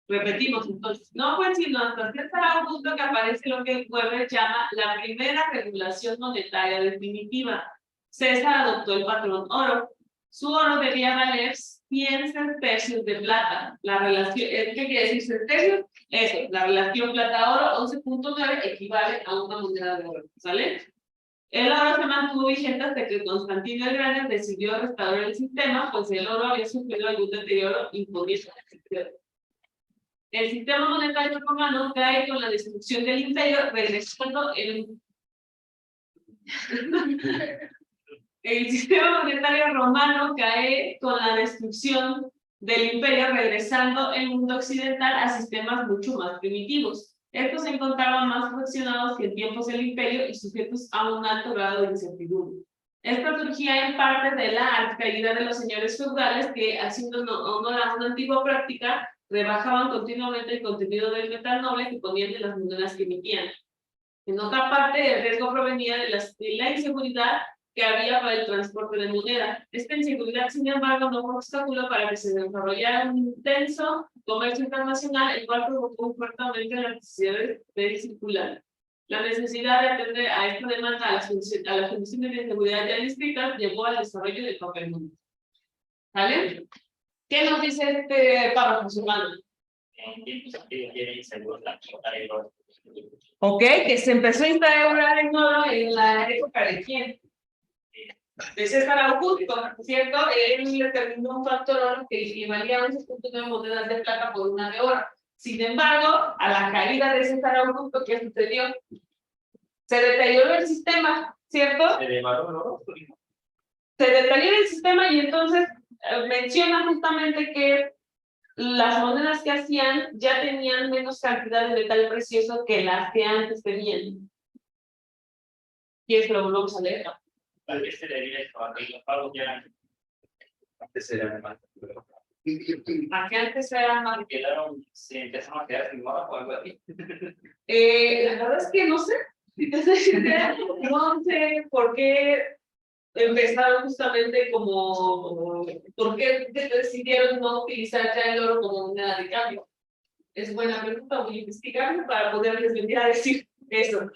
A: Repetimos entonces, no fue sino hasta César Augusto que aparece lo que Weber llama la primera regulación monetaria definitiva. César adoptó el patrón oro. Su oro debía valer 100 sestercios de plata. La relación, ¿qué quiere decir sestercios? Eso, la relación plata-oro 11.9 equivale a una moneda de oro, ¿sale? El oro se mantuvo vigente hasta que Constantino el Grande decidió restaurar el sistema, pues el oro había sufrido algún deterioro imponiendo el sistema. El sistema monetario romano cae con la destrucción del imperio, regresando el sistema monetario romano cae con la destrucción del imperio, regresando el mundo occidental a sistemas mucho más primitivos. Estos se encontraban más fraccionados que en tiempos del imperio y sujetos a un alto grado de incertidumbre. Esto surgía en parte de la caída de los señores feudales que, haciendo honor a una antigua práctica, rebajaban continuamente el contenido del metal noble que ponían de las monedas que emitían. En otra parte, el riesgo provenía de la inseguridad que había para el transporte de moneda. Esta inseguridad, sin embargo, no fue obstáculo para que se desarrollara un intenso comercio internacional, el cual provocó fuertemente la necesidad de circular. La necesidad de atender a esta demanda a las condiciones de seguridad ya descritas llevó al desarrollo del papel moneda. ¿Vale? ¿Qué nos dice este párrafo, hermano?
D: En tiempos antiguos era inseguro la plata y el oro.
A: Ok, que se empezó a instaurar en oro en la época de quién? De César Augusto, ¿cierto? Él determinó un factor oro que equivalía a 11.9 monedas de plata por una de oro. Sin embargo, a la caída de César Augusto, ¿qué sucedió? Se deterioró el sistema, ¿cierto?
D: ¿Se devaluó el oro?
A: Se deterioró el sistema y entonces menciona justamente que las monedas que hacían ya tenían menos cantidad de metal precioso que las que antes tenían. ¿Quieres que lo volvamos a leer?
D: Tal vez se debía a que los pagos ya eran
B: Antes eran más.
A: Aquí antes era más.
D: Se empezaron a quedar sin moda o algo así.
A: La verdad es que no sé. No sé por qué empezaron justamente como, ¿por qué decidieron no utilizar ya el oro como moneda de cambio? Es buena pregunta, voy a investigar para poderles venir a decir eso.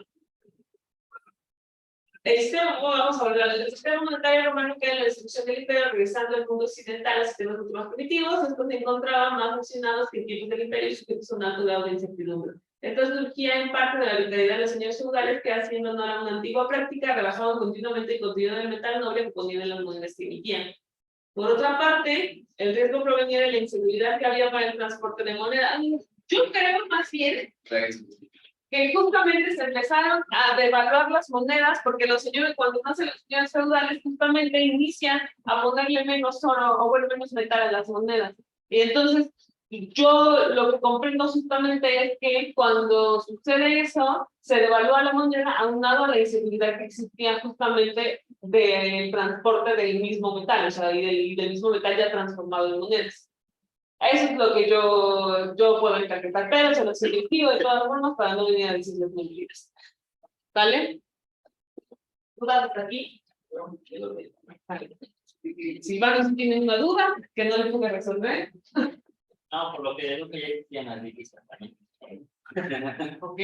A: Vamos a hablar del sistema monetario romano que en la destrucción del imperio, regresando al mundo occidental a sistemas mucho más primitivos, estos se encontraban más funcionados que en tiempos del imperio y sujetos a un alto grado de incertidumbre. Entonces surgía en parte de la vitalidad de los señores feudales que haciendo honor a una antigua práctica, rebajaban continuamente el contenido del metal noble que ponían en las monedas que emitían. Por otra parte, el riesgo provenía de la inseguridad que había para el transporte de moneda. Yo creo más bien que justamente se empezaron a devaluar las monedas porque los señores, cuando nacen los señores feudales, justamente inician a ponerle menos oro o bueno, menos metal a las monedas. Y entonces, yo lo que comprendo justamente es que cuando sucede eso, se devalúa la moneda aunado a la inseguridad que existía justamente del transporte del mismo metal, o sea, y del mismo metal ya transformado en monedas. Eso es lo que yo puedo interpretar, pero se los selectivo de todas formas para no venir a decirles mentiras. ¿Vale? ¿Dudas hasta aquí? Vale. Si van tienen una duda que no les pude resolver.
D: No, por lo que digo que ya existían las divisas también.
A: Ok.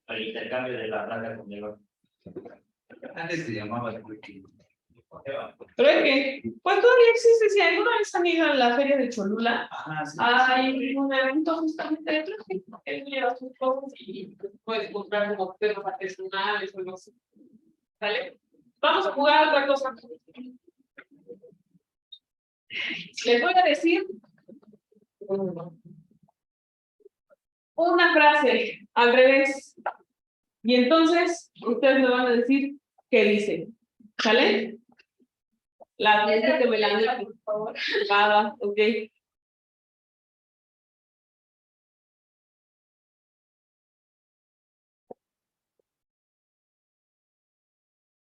D: Para el intercambio de la plata con el oro.
B: Antes se llamaba trueque.
A: Pero es que, pues todavía existe, si alguna vez han ido a la feria de Cholula,
B: Ajá, sí.
A: hay un evento justamente de trueque, que llevas tus cosas y puedes comprar como perros artesanales o algo así. ¿Vale? Vamos a jugar otra cosa. Les voy a decir una frase al revés. Y entonces ustedes me van a decir qué dice. ¿Sale? La gente que me la diga, por favor. Nada, ok.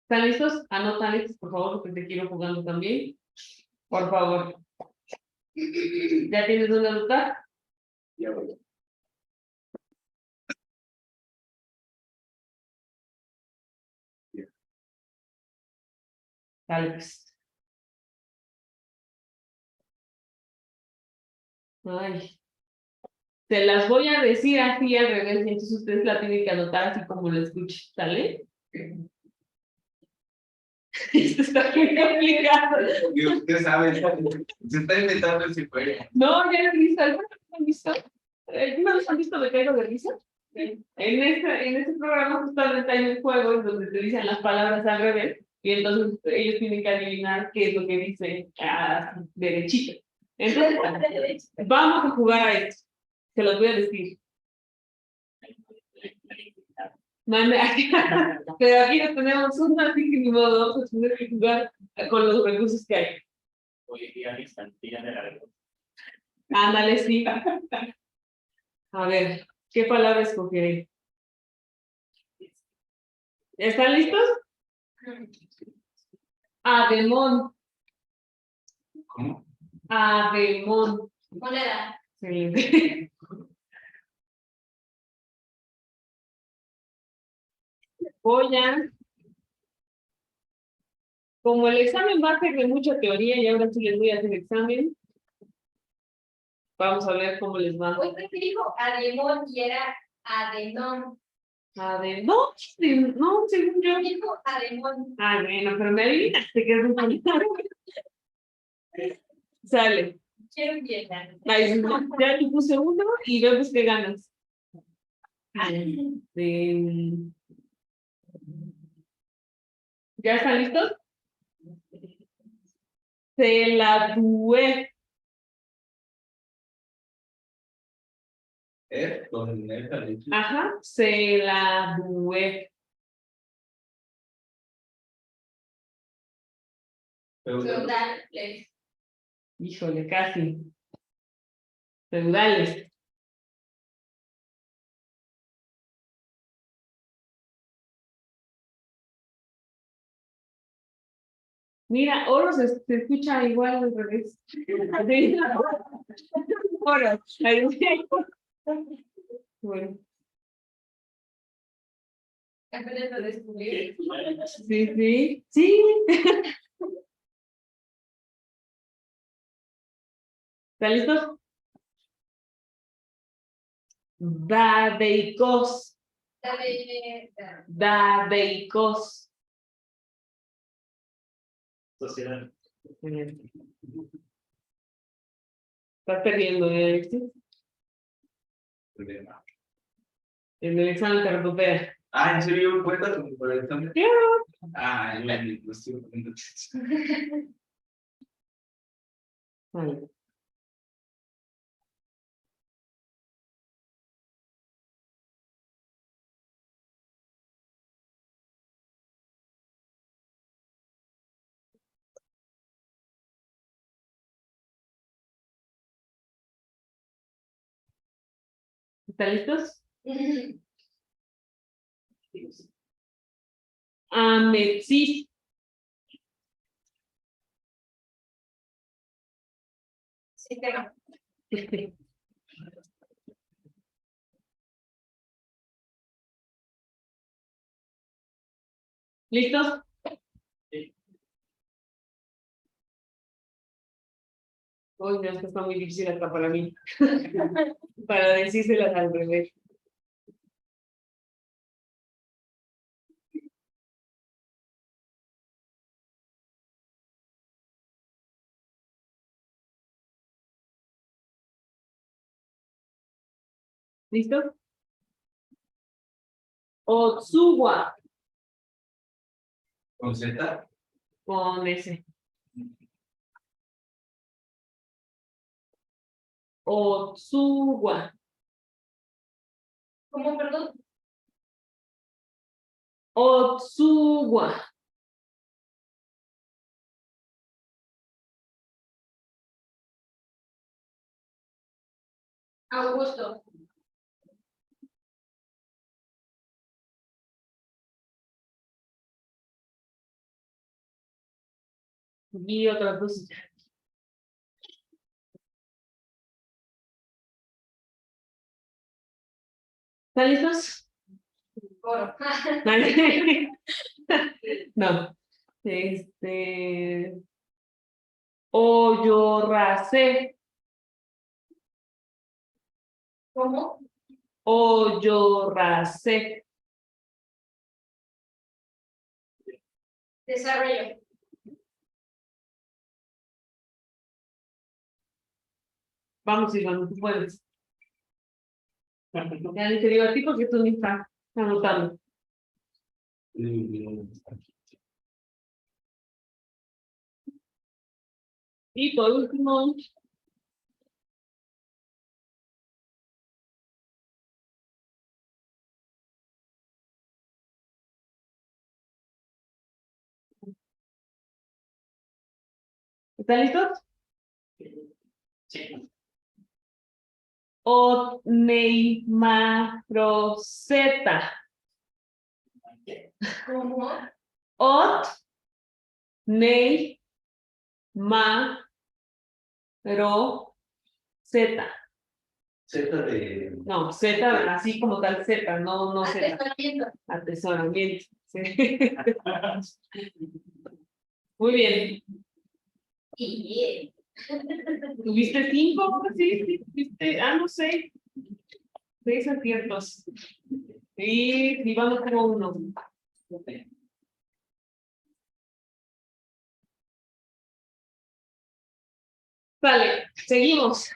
A: ¿Están listos? Anotan estos, por favor, porque te quiero jugando también. Por favor. ¿Ya tienes dónde anotar?
B: Ya voy.
A: Dale, pues. Ay. Te las voy a decir así al revés, y entonces ustedes la tienen que anotar así como lo escuchen, ¿sale? Esto está muy complicado.
B: Y usted sabe, se está inventando el juego.
A: No, ya lo he visto. ¿Alguna vez lo han visto? ¿No los han visto de Caigo de Risa? En este programa justamente hay un juego en donde te dicen las palabras al revés y entonces ellos tienen que adivinar qué es lo que dice derechito. Entonces, vamos a jugar a esto. Se los voy a decir. Pero aquí no tenemos una, así que ni modo, vamos a tener que jugar con los recursos que hay.
D: Hoy día me están tirando la respuesta.
A: Ándale, sí. A ver, ¿qué palabra escogeré? ¿Están listos? Ademón.
B: ¿Cómo?
A: Ademón.
C: Moneda.
A: Sí. Voy a. Como el examen va a ser de mucha teoría y ahora sí les voy a hacer examen. Vamos a ver cómo les va.
C: Hoy te dijo ademón y era adenón.
A: No, no, según yo.
C: Dijo ademón.
A: Ah, bueno, pero me adivinaste que es un palabra. Sale.
C: Quiero llenar.
A: Ahí, ya te puse uno y vemos qué ganas. ¿Ya están listos? Se la tué.
B: Con esta leche.
A: Ajá, se la tué.
C: Feudales.
A: Híjole, casi. Feudales.
E: Mira, Oros se escucha igual al revés. Oros. Bueno,
C: Apenas lo descubrí.
E: sí. ¿Está listo? Dadeikos. Dadeikos.
D: Sociedad.
E: Estás perdiendo, Alexis.
B: Problema.
E: En el examen te recupera.
B: Ah, ¿en serio? ¿Cuenta como por el examen?
E: Claro.
B: Ah, yo lo estoy poniendo.
E: Vale. ¿Están listos? Ametsis.
C: Sí, tengo.
E: ¿Listos? Uy, no, esto está muy difícil hasta para mí. Para decírselas al revés. ¿Listo? Otsuwa.
B: ¿Con Z?
E: Con S. Otsuwa.
C: ¿Cómo, perdón?
E: Otsuwa.
C: Augusto.
E: Y otras dos. ¿Están listos?
C: Oro.
E: No. Oyorase.
C: ¿Cómo?
E: Oyorase.
C: Desarrollo.
E: Vamos, Iván, tú puedes. Ya te digo a ti porque tú ni estás anotando. Y por último, ¿están listos?
D: Sí.
E: Otneimaroseta.
C: ¿Cómo?
E: Otneimaroseta.
B: Z de.
E: No, Z, así como tal Z, no Z.
C: Atesoramiento.
E: Atesoramiento. Sí. Muy bien.
C: Y
E: ¿Tuviste 5? Sí, tuviste, no sé. 6 aciertos. Y vamos como 1. Vale, seguimos.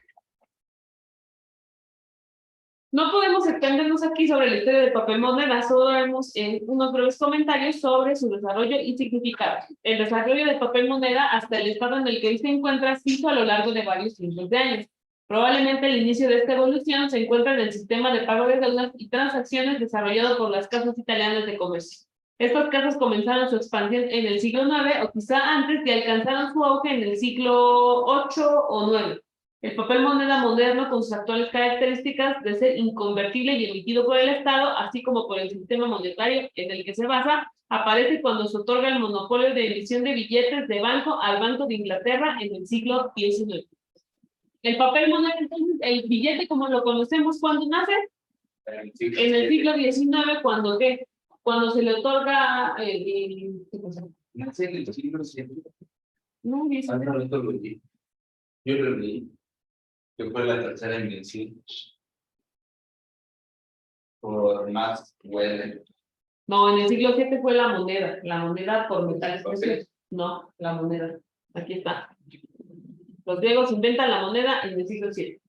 E: No podemos extendernos aquí sobre la historia del papel moneda, solo haremos unos breves comentarios sobre su desarrollo y significado. El desarrollo del papel moneda hasta el estado en el que hoy se encuentra se hizo a lo largo de varios cientos de años. Probablemente el inicio de esta evolución se encuentra en el sistema de pago de deudas y transacciones desarrollado por las casas italianas de comercio. Estas casas comenzaron su expansión en el siglo IX o quizá antes y alcanzaron su auge en el siglo VIII o IX. El papel moneda moderno, con sus actuales características de ser inconvertible y emitido por el Estado, así como por el sistema monetario en el que se basa, aparece cuando se otorga el monopolio de emisión de billetes de banco al Banco de Inglaterra en el siglo XIX. El papel moneda, entonces, el billete como lo conocemos, ¿cuándo nace? En el siglo XIX, cuando ¿qué? Cuando se le otorga ¿qué cosa?
B: Nace en el siglo VII.
E: No,
B: Hace
E: 19.
B: rato lo leí. Yo lo leí. Que fue la tercera invención. Por Max Weber.
E: No, en el siglo VII fue la moneda por metales
B: Ok.
E: preciosos. No, la moneda. Aquí está. Los griegos inventan la moneda en el siglo VII.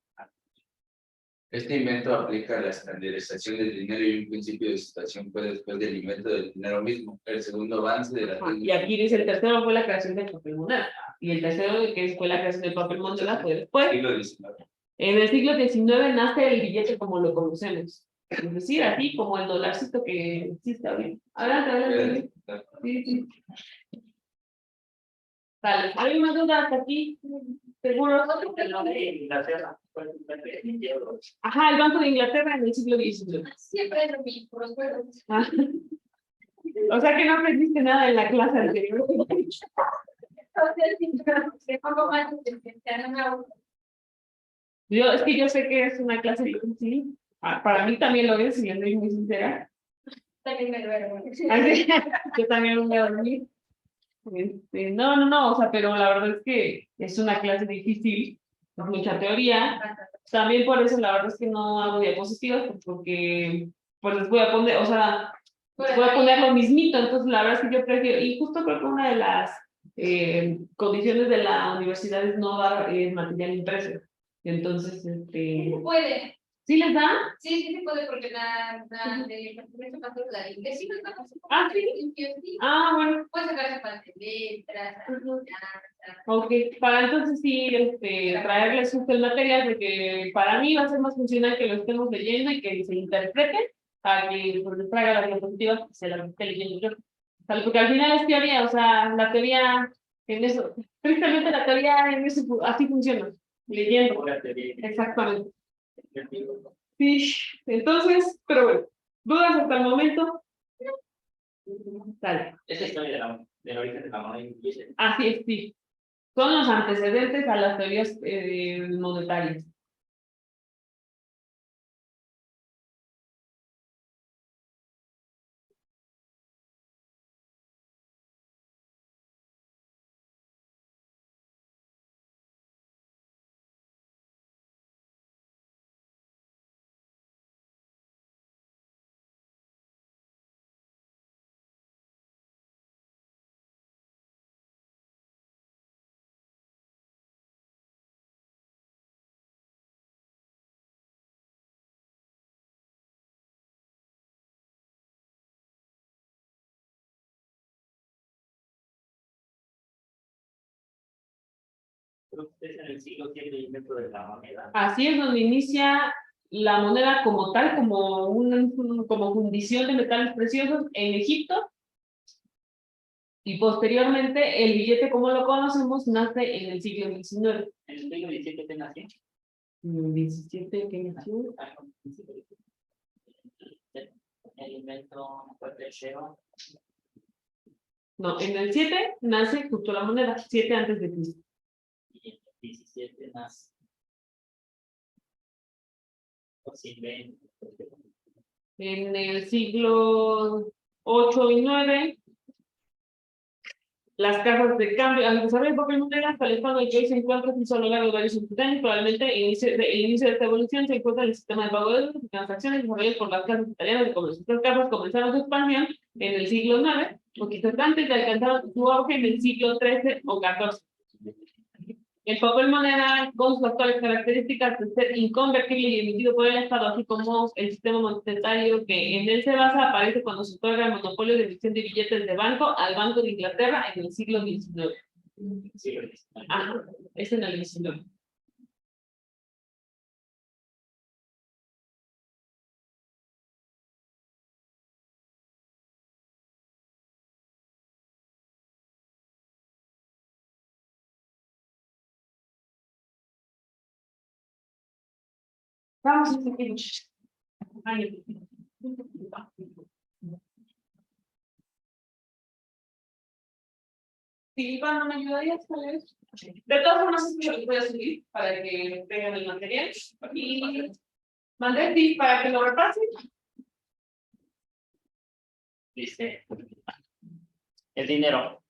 B: Este invento aplica a la estandarización del dinero y un principio de situación fue después del invento del dinero mismo. El segundo avance de la
E: Y aquí dice el tercero fue la creación del papel moneda. Y el tercero, que fue la creación del papel moneda, fue después.
B: siglo XIX.
E: En el siglo XIX nace el billete como lo conocemos. Es decir, así como el dolarcito que existe ahorita. Adelante, adelante. Sí, sí. Dale, ¿hay más dudas hasta aquí? ¿Seguro?
D: Inglaterra,
E: Ajá, el Banco de Inglaterra en el siglo XIX.
C: Siempre es lo mismo, los juegos.
E: Ah. O sea que no aprendiste nada en la clase anterior. Es que yo sé que es una clase difícil. Para mí también lo es, si yo soy muy sincera.
C: También me duermo.
E: Así, yo también me voy a dormir. No, o sea, pero la verdad es que es una clase difícil, es mucha teoría. También por eso la verdad es que no hago diapositivas, pues, porque pues les voy a poner, o sea, les voy a poner lo mismito, entonces la verdad es que yo prefiero, y justo creo que una de las condiciones de la universidad es no dar material impreso. Entonces,
C: Sí puede,
E: ¿sí les dan?
C: sí se puede porque de paso la inglés sí nos vamos
E: Ah, sí. Bueno.
C: puede sacarse para letras,
E: Ok, para entonces sí, traerles justo el material, porque para mí va a ser más funcional que lo estemos leyendo y que se interprete, para que pues, les traiga las diapositivas que se las esté leyendo yo. Sale, porque al final es teoría, o sea, la teoría en eso, tristemente la teoría en eso así funciona, leyendo. Exactamente. Sí, entonces, pero bueno, dudas hasta el momento. Dale.
D: Esa historia del origen de la moneda inglesa.
E: Así es, sí. Son los antecedentes a las teorías monetarias.
D: Es en el siglo VII el invento de la moneda.
E: Así es donde inicia la moneda como tal, como fundición de metales preciosos en Egipto. Y posteriormente el billete como lo conocemos nace en el siglo XIX.
D: En el siglo XVII te nació.
E: En el XVII, ¿qué nació?
D: El invento fue tercero.
E: No, en el 7 nace justo la moneda, 7 antes de Cristo.
D: Y en el 17 nace.
E: En el siglo 8 y 9 las cajas de cambio, al desarrollo del papel moneda, hasta el estado de que hoy se encuentra a lo largo de varios años, probablemente el inicio de esta evolución se encuentra en el sistema de pago de transacciones desarrollado por las casas italianas de comercio. Estas casas comenzaron su expansión en el siglo IX, o quizás antes de alcanzar su auge en el siglo XIII o XIV. El papel moneda, con sus actuales características de ser inconvertible y emitido por el Estado, así como el sistema monetario que en él se basa, aparece cuando se otorga el monopolio de emisión de billetes de banco al Banco de Inglaterra en el siglo XIX. Ajá, es en el XIX. Vamos a seguir. Silva, ¿no me ayudarías a leer? De todas formas, esto lo voy a subir para que tengan el material. Y mandé ti para que lo repasen.
D: Dice, el dinero.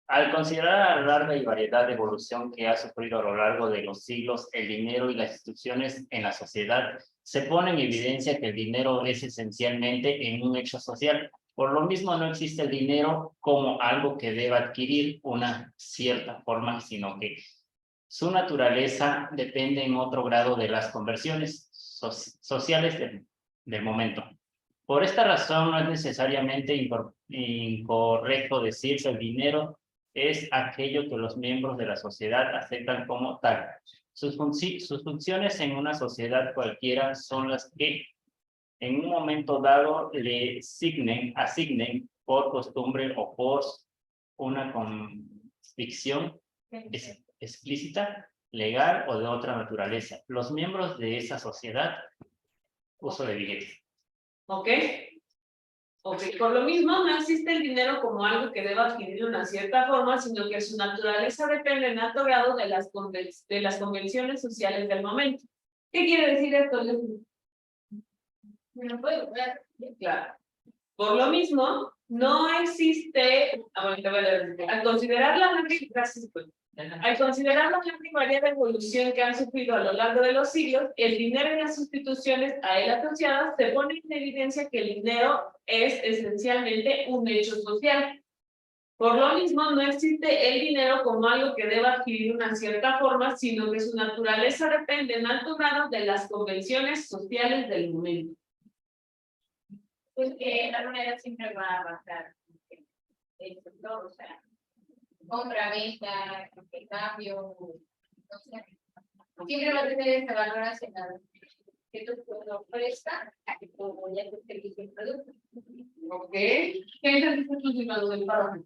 D: Al considerar la larga y variedad de evolución que ha sufrido a lo largo de los siglos, el dinero y las instituciones en la sociedad, se pone en evidencia que el dinero es esencialmente en un hecho social. Por lo mismo, no existe el dinero como algo que deba adquirir una cierta forma, sino que su naturaleza depende en otro grado de las conversiones sociales del momento. Por esta razón, no es necesariamente incorrecto decir que el dinero es aquello que los miembros de la sociedad aceptan como tal. Sus funciones en una sociedad cualquiera son las que en un momento dado le asignen por costumbre o por una convicción explícita, legal o de otra naturaleza. Los miembros de esa sociedad, uso de billetes.
E: ¿Ok? Ok, por lo mismo no existe el dinero como algo que deba adquirir una cierta forma, sino que su naturaleza depende en alto grado de las convenciones sociales del momento. ¿Qué quiere decir esto?
C: ¿Me lo puedo ver?
E: Claro. Por lo mismo, no existe, al considerar la larga y variada evolución que han sufrido a lo largo de los siglos, el dinero y las instituciones a él asociadas se ponen en evidencia que el dinero es esencialmente un hecho social. Por lo mismo, no existe el dinero como algo que deba adquirir una cierta forma, sino que su naturaleza depende en alto grado de las convenciones sociales del momento.
C: Pues que la moneda siempre va a avanzar. ¿No? O sea, compra, venta, cambio, no sé. Siempre va a tener ese valor nacional que tú lo prestas como ya te servicio el producto.
E: ¿Ok? ¿Qué entendiste tú del párrafo?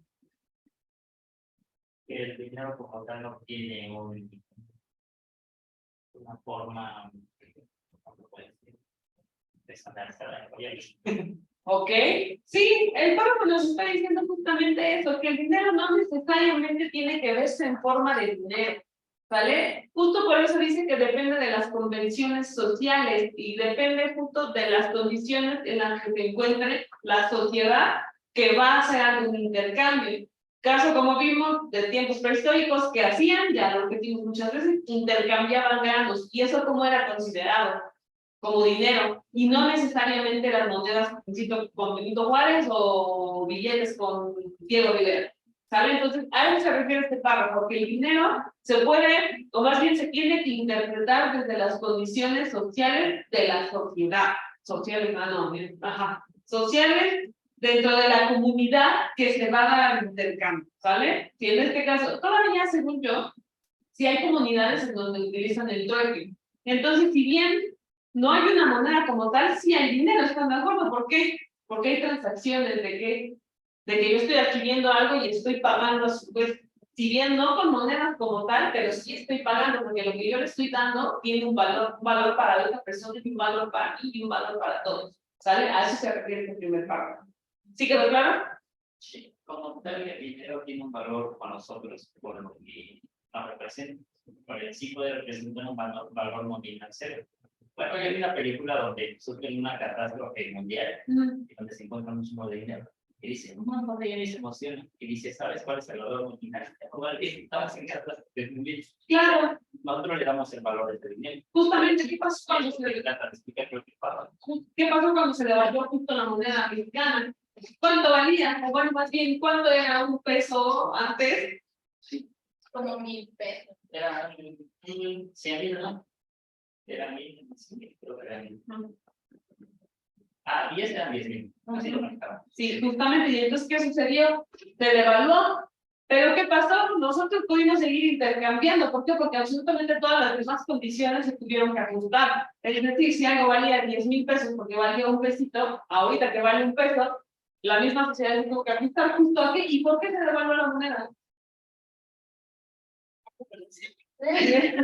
D: Que el dinero como tal no tiene una forma de sanarse a la
E: ¿Ok? Sí, el párrafo nos está diciendo justamente eso, que el dinero no necesariamente tiene que verse en forma de dinero, ¿vale? Justo por eso dice que depende de las convenciones sociales y depende justo de las condiciones en las que se encuentre la sociedad que va a hacer algún intercambio. Caso como vimos de tiempos prehistóricos que hacían, ya lo repetimos muchas veces, intercambiaban granos y eso como era considerado como dinero, y no necesariamente las monedas con Benito Juárez o billetes con Diego Rivera, ¿sale? Entonces, a eso se refiere este párrafo, porque el dinero se puede, o más bien se tiene que interpretar desde las condiciones sociales de la sociedad, sociales dentro de la comunidad que se va a dar el intercambio, ¿sale? Si en este caso, todavía según yo, si hay comunidades en donde utilizan el trueque, entonces si bien no hay una moneda como tal, sí hay dinero, ¿están de acuerdo? ¿Por qué? Porque hay transacciones de que yo estoy adquiriendo algo y estoy pagando a su vez, si bien no con monedas como tal, pero sí estoy pagando porque lo que yo le estoy dando tiene un valor para la otra persona y un valor para mí y un valor para todos, ¿sale? A eso se refiere el primer párrafo. ¿Sí quedó claro?
D: Sí, como tal, el dinero tiene un valor para nosotros por lo que nos representa. Porque sí puede representar un valor nominal cero. Bueno, hay una película donde sufren una catástrofe mundial y donde se encuentra mucho de dinero. Y dice, un montón de ellos se emocionan. Y dice, ¿sabes cuál es el valor nominal? Estabas en catástrofe mundial.
E: Claro.
D: Nosotros le damos el valor de este dinero.
E: Justamente, ¿qué pasó cuando se le
D: explicar lo que pasa.
E: ¿Qué pasó cuando se devaluó justo la moneda mexicana? ¿Cuánto valía? O bueno, más bien, ¿cuánto era un peso antes?
D: Sí.
C: Como 1000 pesos.
D: Era 100,000, ¿no? Era 1000, creo que era 1000. 10 eran 10,000. Así lo manejaba.
E: Sí, justamente. ¿Y entonces qué sucedió? Se devaluó. ¿Pero qué pasó? Nosotros pudimos seguir intercambiando. ¿Por qué? Porque absolutamente todas las demás condiciones se tuvieron que ajustar. Es decir, si algo valía 10,000 pesos porque valía un pesito, ahorita que vale un peso, la misma sociedad se tuvo que ajustar justo aquí. ¿Y por qué se devaluó la moneda? Ese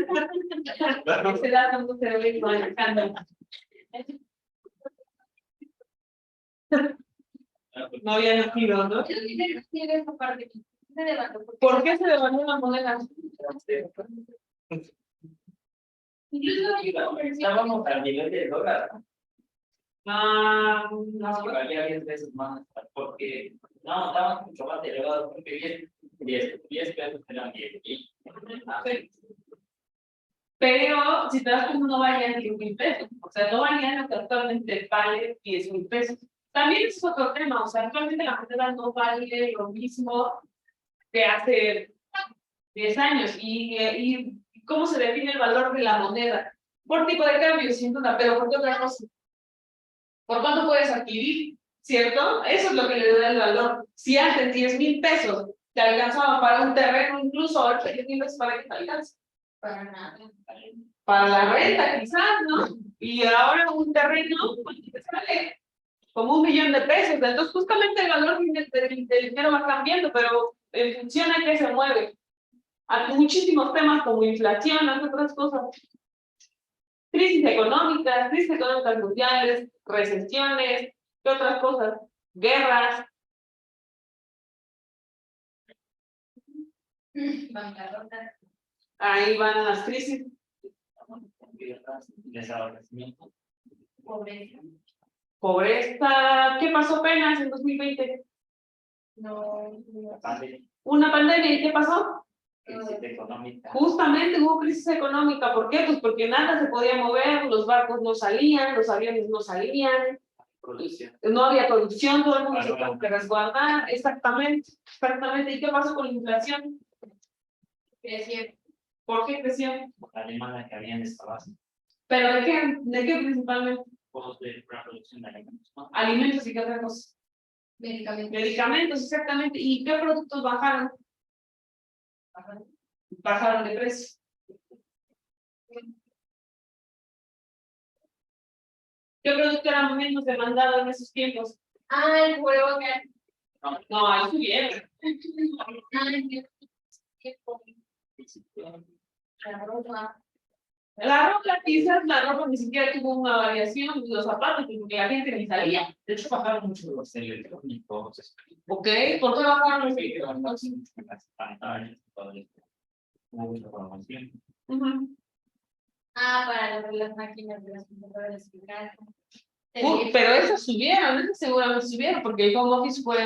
E: dato no se ve manejando. No había nacido, ¿no?
C: El dinero tiene esa parte que se debate.
E: ¿Por qué se devaluó la moneda?
C: Incluso
D: Estábamos al nivel del dólar.
E: Ah,
D: No, valía 10 veces más, porque no, estaba mucho más elevado, porque 10 pesos eran 10.
E: pero si te das cuenta no valían 10,000 pesos, o sea, no valían lo que actualmente vale 10,000 pesos. También es otro tema, o sea, actualmente la moneda no vale lo mismo que hace 10 años. ¿Y cómo se define el valor de la moneda? Por tipo de cambio, sin duda, pero por qué otra cosa. ¿Por cuánto puedes adquirir? ¿Cierto? Eso es lo que le da el valor. Si antes 10,000 pesos te alcanzaba para un terreno, incluso ahora 10,000 pesos para que te alcance.
C: para nada.
E: Para la renta, quizás, ¿no? Y ahora un terreno, ¿cuánto te sale? Como 1,000,000 de pesos. Entonces, justamente el valor del dinero va cambiando, pero en función a qué se mueve. Hay muchísimos temas como inflación, entre otras cosas. Crisis económicas mundiales, recesiones, ¿qué otras cosas? Guerras.
C: Bancarrota.
E: Ahí van las crisis.
D: Desabastecimiento.
C: Pobreza.
E: Pobreza. ¿Qué pasó apenas en 2020?
C: No.
E: Una pandemia. ¿Y qué pasó?
D: Crisis económica.
E: Justamente hubo crisis económica. ¿Por qué? Pues porque nada se podía mover, los barcos no salían, los aviones no salían,
D: Producción.
E: no había producción, todo el mundo se tuvo que resguardar. Exactamente, exactamente. ¿Y qué pasó con la inflación?
C: Creció.
E: ¿Por qué creció?
D: La demanda que había en esta base.
E: ¿Pero de qué principalmente?
D: Costos de la producción de alimentos, ¿no?
E: Alimentos y qué otra cosa.
C: Medicamentos.
E: Medicamentos, exactamente. ¿Y qué productos bajaron? Bajaron de precio. ¿Qué producto era menos demandado en esos tiempos?
C: Ah, el huevo que.
E: No, ahí subieron.
C: Ay, Dios. La ropa.
E: La ropa, quizás la ropa ni siquiera tuvo una variación, los zapatos, porque la gente ni salía.
D: De hecho, bajaron mucho los electrónicos.
E: ¿Ok? ¿Por qué bajaron los
D: Sí, las pantallas, todo esto. Hubo mucha promoción.
C: Ah, para las máquinas de las computadoras gigantes.
E: Pero esas seguramente subieron, porque el home office fue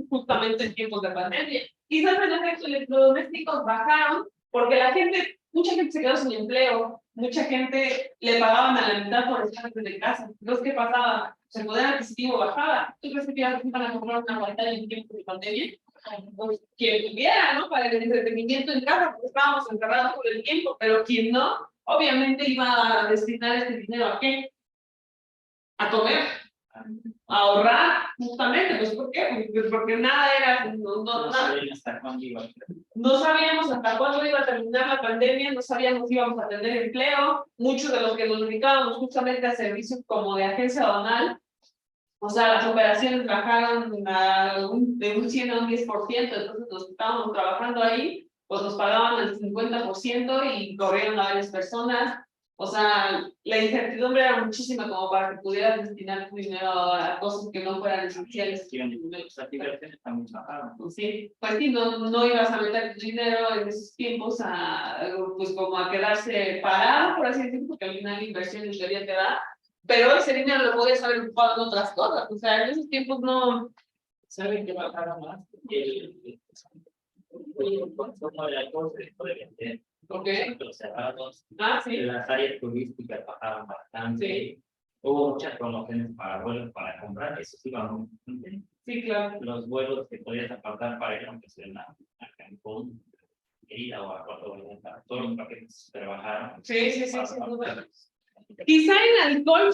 E: justamente en tiempos de pandemia. Quizás en efecto electrodomésticos bajaron, porque mucha gente se quedó sin empleo, mucha gente le pagaban a la mitad por estar desde casa. Entonces, ¿qué pasaba? El poder adquisitivo bajaba. ¿Tú crees que iban a comprar una pantalla en tiempos de pandemia? Pues quien tuviera, ¿no? Para el entretenimiento en casa, porque estábamos encerrados por el tiempo, pero quien no, obviamente iba a destinar este dinero ¿a qué? A comer, a ahorrar, justamente, pues ¿por qué? Pues porque nada era, no sabíamos hasta cuándo iba a terminar la pandemia, no sabíamos si íbamos a tener empleo, muchos de los que nos dedicábamos justamente a servicios como de agencia aduanal, o sea, las operaciones bajaron de un 100 a un 10%, entonces los que estábamos trabajando ahí, pues nos pagaban el 50% y corrieron a varias personas. O sea, la incertidumbre era muchísima como para que pudieras destinar tu dinero a cosas que no fueran esenciales. Sí, pues sí, no ibas a meter tu dinero en esos tiempos pues como a quedarse parado, por así decirlo, porque al final la inversión en teoría te da, pero ese dinero lo podías haber ocupado en otras cosas. O sea, en esos tiempos no.
D: ¿Saben qué bajaron más? El consumo de alcohol se dejó de vender.
E: Ok.
D: Los cerrados,
E: Sí.
D: las áreas turísticas bajaron bastante.
E: Sí.
D: Hubo muchas promociones para vuelos para comprar, eso sí va muy bien.
E: Sí, claro.
D: Los vuelos que podías apartar para ir a Cancún, Mérida o a Puerto Vallarta, todos los paquetes trabajaron.
E: Sí, sin duda. Quizá en alcohol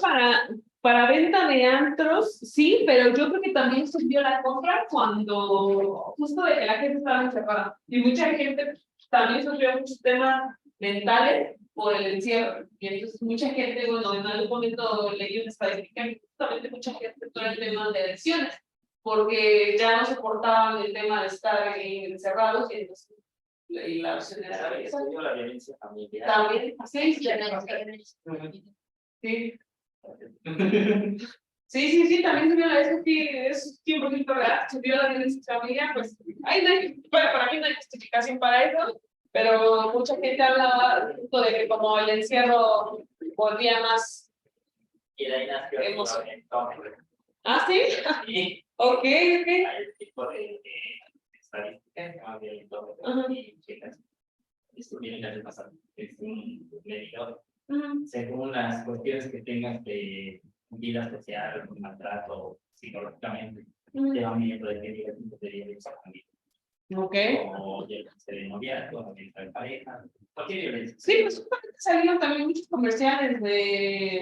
E: para venta de antros, sí, pero yo creo que también subió la compra cuando justo de que la gente estaba encerrada. Y mucha gente también sufrió muchos temas mentales por el encierro. Y entonces mucha gente, bueno, en algún momento leí una estadística que justamente mucha gente tuvo el tema de adicciones, porque ya no soportaban el tema de estar encerrados y entonces Y la opción de la belleza.
D: La violencia familiar.
E: También, sí, sí. Sí, también se vio eso, sí, es 100% verdad, se vio la violencia familiar, pues, ahí no hay, bueno, para mí no hay justificación para eso, pero mucha gente hablaba de que como el encierro volvía más.
D: Y de ahí nació el movimiento.
E: ¿Ah, sí?
D: Sí.
E: Ok.
D: Hay el tipo de estadística de todo.
E: Ajá.
D: Y chicas, esto viene el año pasado, es un medidor.
E: Ujú.
D: Según las cuestiones que tengas de vida social, maltrato psicológicamente, te va midiendo de qué nivel debería ir familia.
E: Ok.
D: O de noviazgo, o de pareja, cualquier violencia.
E: Sí, pues salieron también muchos comerciales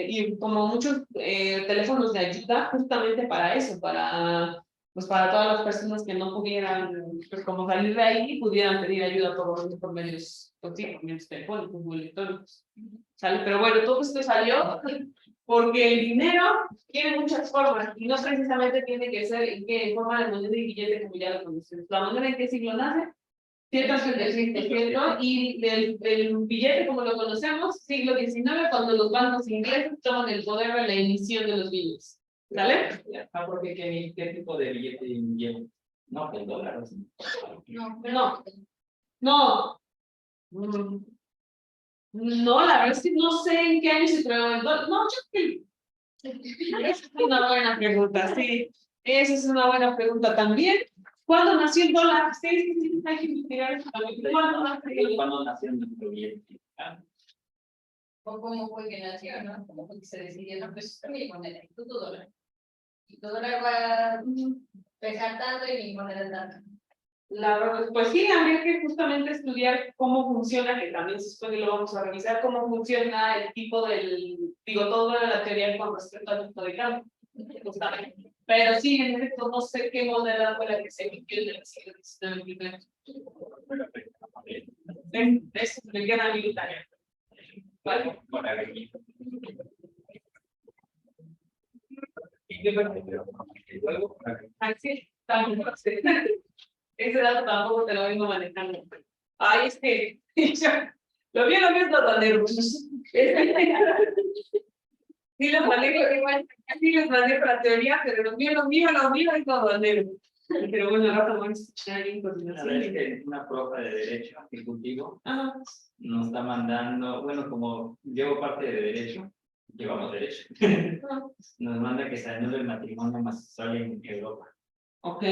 E: y como muchos teléfonos de ayuda justamente para eso, pues para todas las personas que no pudieran, pues como salir de ahí, pudieran pedir ayuda por medios, pues sí, por medios telefónicos o electrónicos. ¿Sale? Pero bueno, todo esto salió porque el dinero tiene muchas formas y no precisamente tiene que ser en forma de moneda y billete como ya lo conocemos. La manera en que siglo nace, ciertas ¿cierto? Y del billete como lo conocemos, siglo XIX, cuando los bancos ingleses toman el poder de la emisión de los billetes. ¿Sale?
D: Porque ¿qué tipo de billete lleva? No, el dólar.
E: No. No, la verdad es que no sé en qué año se creó el dólar. No, yo creo que esa es una buena pregunta, sí. Esa es una buena pregunta también. ¿Cuándo nació el dólar? Sí, hay que investigar eso también.
D: ¿Cuándo nació nuestro billete?
C: O cómo fue que nació, ¿no? Cómo fue que se decidió, no, pues esto es mi moneda, y tu dólar. Y tu dólar va a pesar tanto y mi moneda tanto.
E: La verdad, pues sí, habría que justamente estudiar cómo funciona, que también después lo vamos a revisar, cómo funciona el tipo toda la teoría con respecto al tipo de cambio. Justamente. Pero sí, en efecto, no sé qué moneda fue la que se emitió en el siglo XIX. Eso me queda a mi tarea. ¿Vale? Así, tampoco sé. Ese dato tampoco te lo vengo manejando. Ay, es que lo mío es dodanero. Sí los manejo igual, sí les manejo la teoría, pero lo mío es dodanero. Pero bueno, ahora vamos a escuchar a
D: continuación. Una profe de Derecho Ejecutivo nos está mandando, bueno, como llevo parte de Derecho, llevamos Derecho, nos manda que se anule el matrimonio homosexual en Europa.
E: Ok.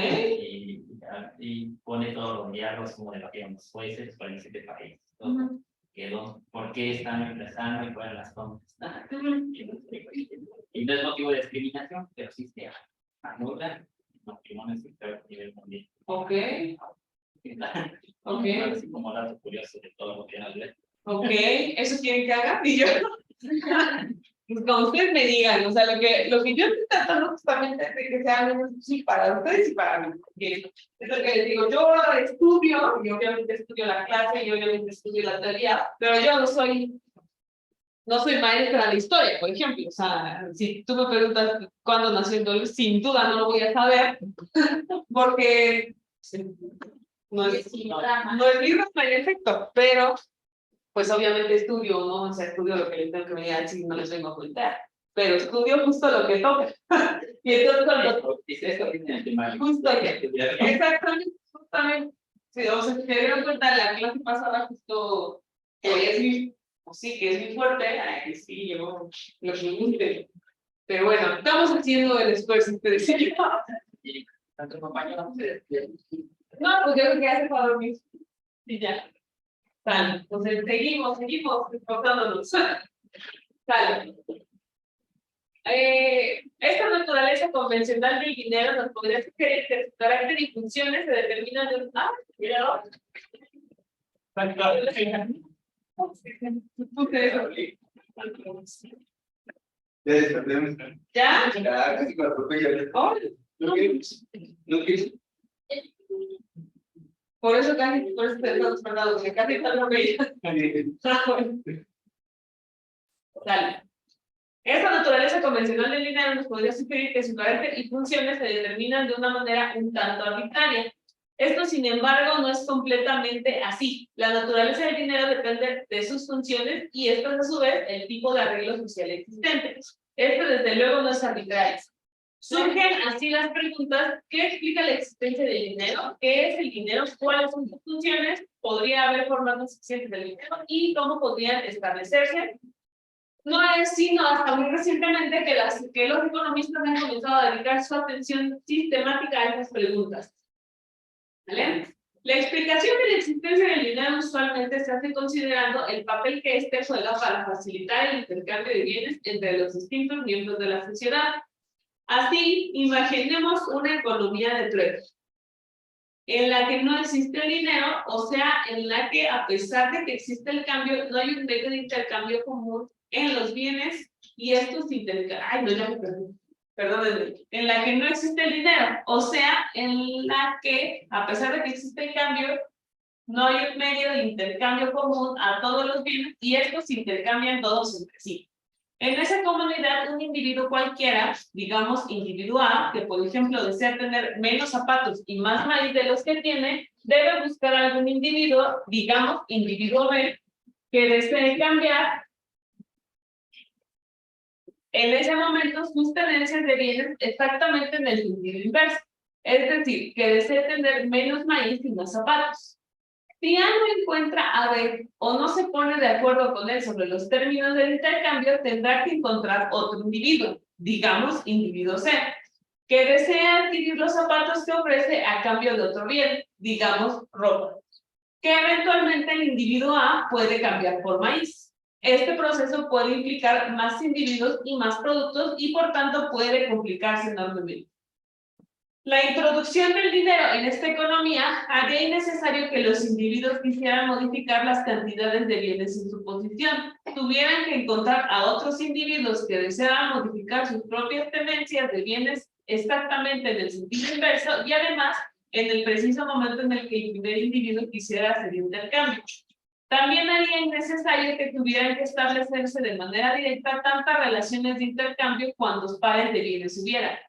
D: Y pone todos los diálogos como de lo que íbamos jueces, 47 países, todo. ¿Por qué están empezando y cuáles las compras? Y no es motivo de discriminación, pero sí se anula matrimonio sexual a nivel mundial.
E: Ok.
D: Así como dato curioso de todo lo que nos ve.
E: Ok, eso quieren que haga y yo. Pues como ustedes me digan, o sea, lo que yo estoy tratando justamente es de que sea algo sí para ustedes y para mí. Es lo que les digo, yo estudio, y obviamente estudio la clase, y obviamente estudio la teoría, pero yo no soy maestra de historia, por ejemplo. O sea, si tú me preguntas cuándo nació el dólar, sin duda no lo voy a saber, porque no es mi rama en efecto, pero pues obviamente estudio, ¿no? O sea, estudio lo que les tengo que venir a decir, no les vengo a contar, pero estudio justo lo que toca. Y entonces cuando exactamente, justamente, sí, o sea, si te dieron cuenta, la clase pasada justo es mi, o sí, que es muy fuerte, ay, sí, yo lo que guste. Pero bueno, estamos haciendo el esfuerzo, te decía.
D: ¿Tantos compañeros?
E: No, pues yo creo que hace para dormir. Y ya. Sale, entonces seguimos esforzándonos. Sale. Esta naturaleza convencional del dinero nos podría sugerir que su carácter y funciones se determinan de un... cuidado. ¿Ya?
B: Casi con la propia. No quieres.
E: Por eso te estamos perdiendo, porque casi está lo que Dale. Esta naturaleza convencional del dinero nos podría sugerir que su carácter y funciones se determinan de una manera un tanto arbitraria. Esto, sin embargo, no es completamente así. La naturaleza del dinero depende de sus funciones y esto es, a su vez, el tipo de arreglo social existente. Esto, desde luego, no es arbitrario. Surgen así las preguntas: ¿qué explica la existencia del dinero? ¿Qué es el dinero? ¿Cuáles son sus funciones? ¿Podría haber formas suficientes del dinero? ¿Y cómo podrían establecerse? No es sino hasta muy recientemente que los economistas han comenzado a dedicar su atención sistemática a estas preguntas. ¿Vale? La explicación de la existencia del dinero usualmente se hace considerando el papel que éste juega para facilitar el intercambio de bienes entre los distintos miembros de la sociedad. Así, imaginemos una economía de prueba, en la que no existe el dinero, o sea, en la que, a pesar de que existe el cambio, no hay un medio de intercambio común en los bienes y estos intercambios. Ay, no, ya me perdí. Perdónenme. En la que no existe el dinero, o sea, en la que, a pesar de que existe el cambio, no hay un medio de intercambio común a todos los bienes y estos se intercambian todos entre sí. En esa comunidad, un individuo cualquiera, digamos individuo A, que por ejemplo desea tener menos zapatos y más maíz de los que tiene, debe buscar a algún individuo, digamos individuo B, que desee cambiar en ese momento sus tenencias de bienes exactamente en el sentido inverso. Es decir, que desee tener menos maíz y más zapatos. Si A no encuentra a B o no se pone de acuerdo con él sobre los términos del intercambio, tendrá que encontrar otro individuo, digamos individuo C, que desea adquirir los zapatos que ofrece a cambio de otro bien, digamos ropa, que eventualmente el individuo A puede cambiar por maíz. Este proceso puede implicar más individuos y más productos y por tanto puede complicarse enormemente. La introducción del dinero en esta economía haría innecesario que los individuos quisieran modificar las cantidades de bienes en su posición. Tuvieran que encontrar a otros individuos que desearan modificar sus propias tendencias de bienes exactamente en el sentido inverso y además en el preciso momento en el que el primer individuo quisiera hacer intercambio. También haría innecesario que tuvieran que establecerse de manera directa tantas relaciones de intercambio cuantos pares de bienes hubiera.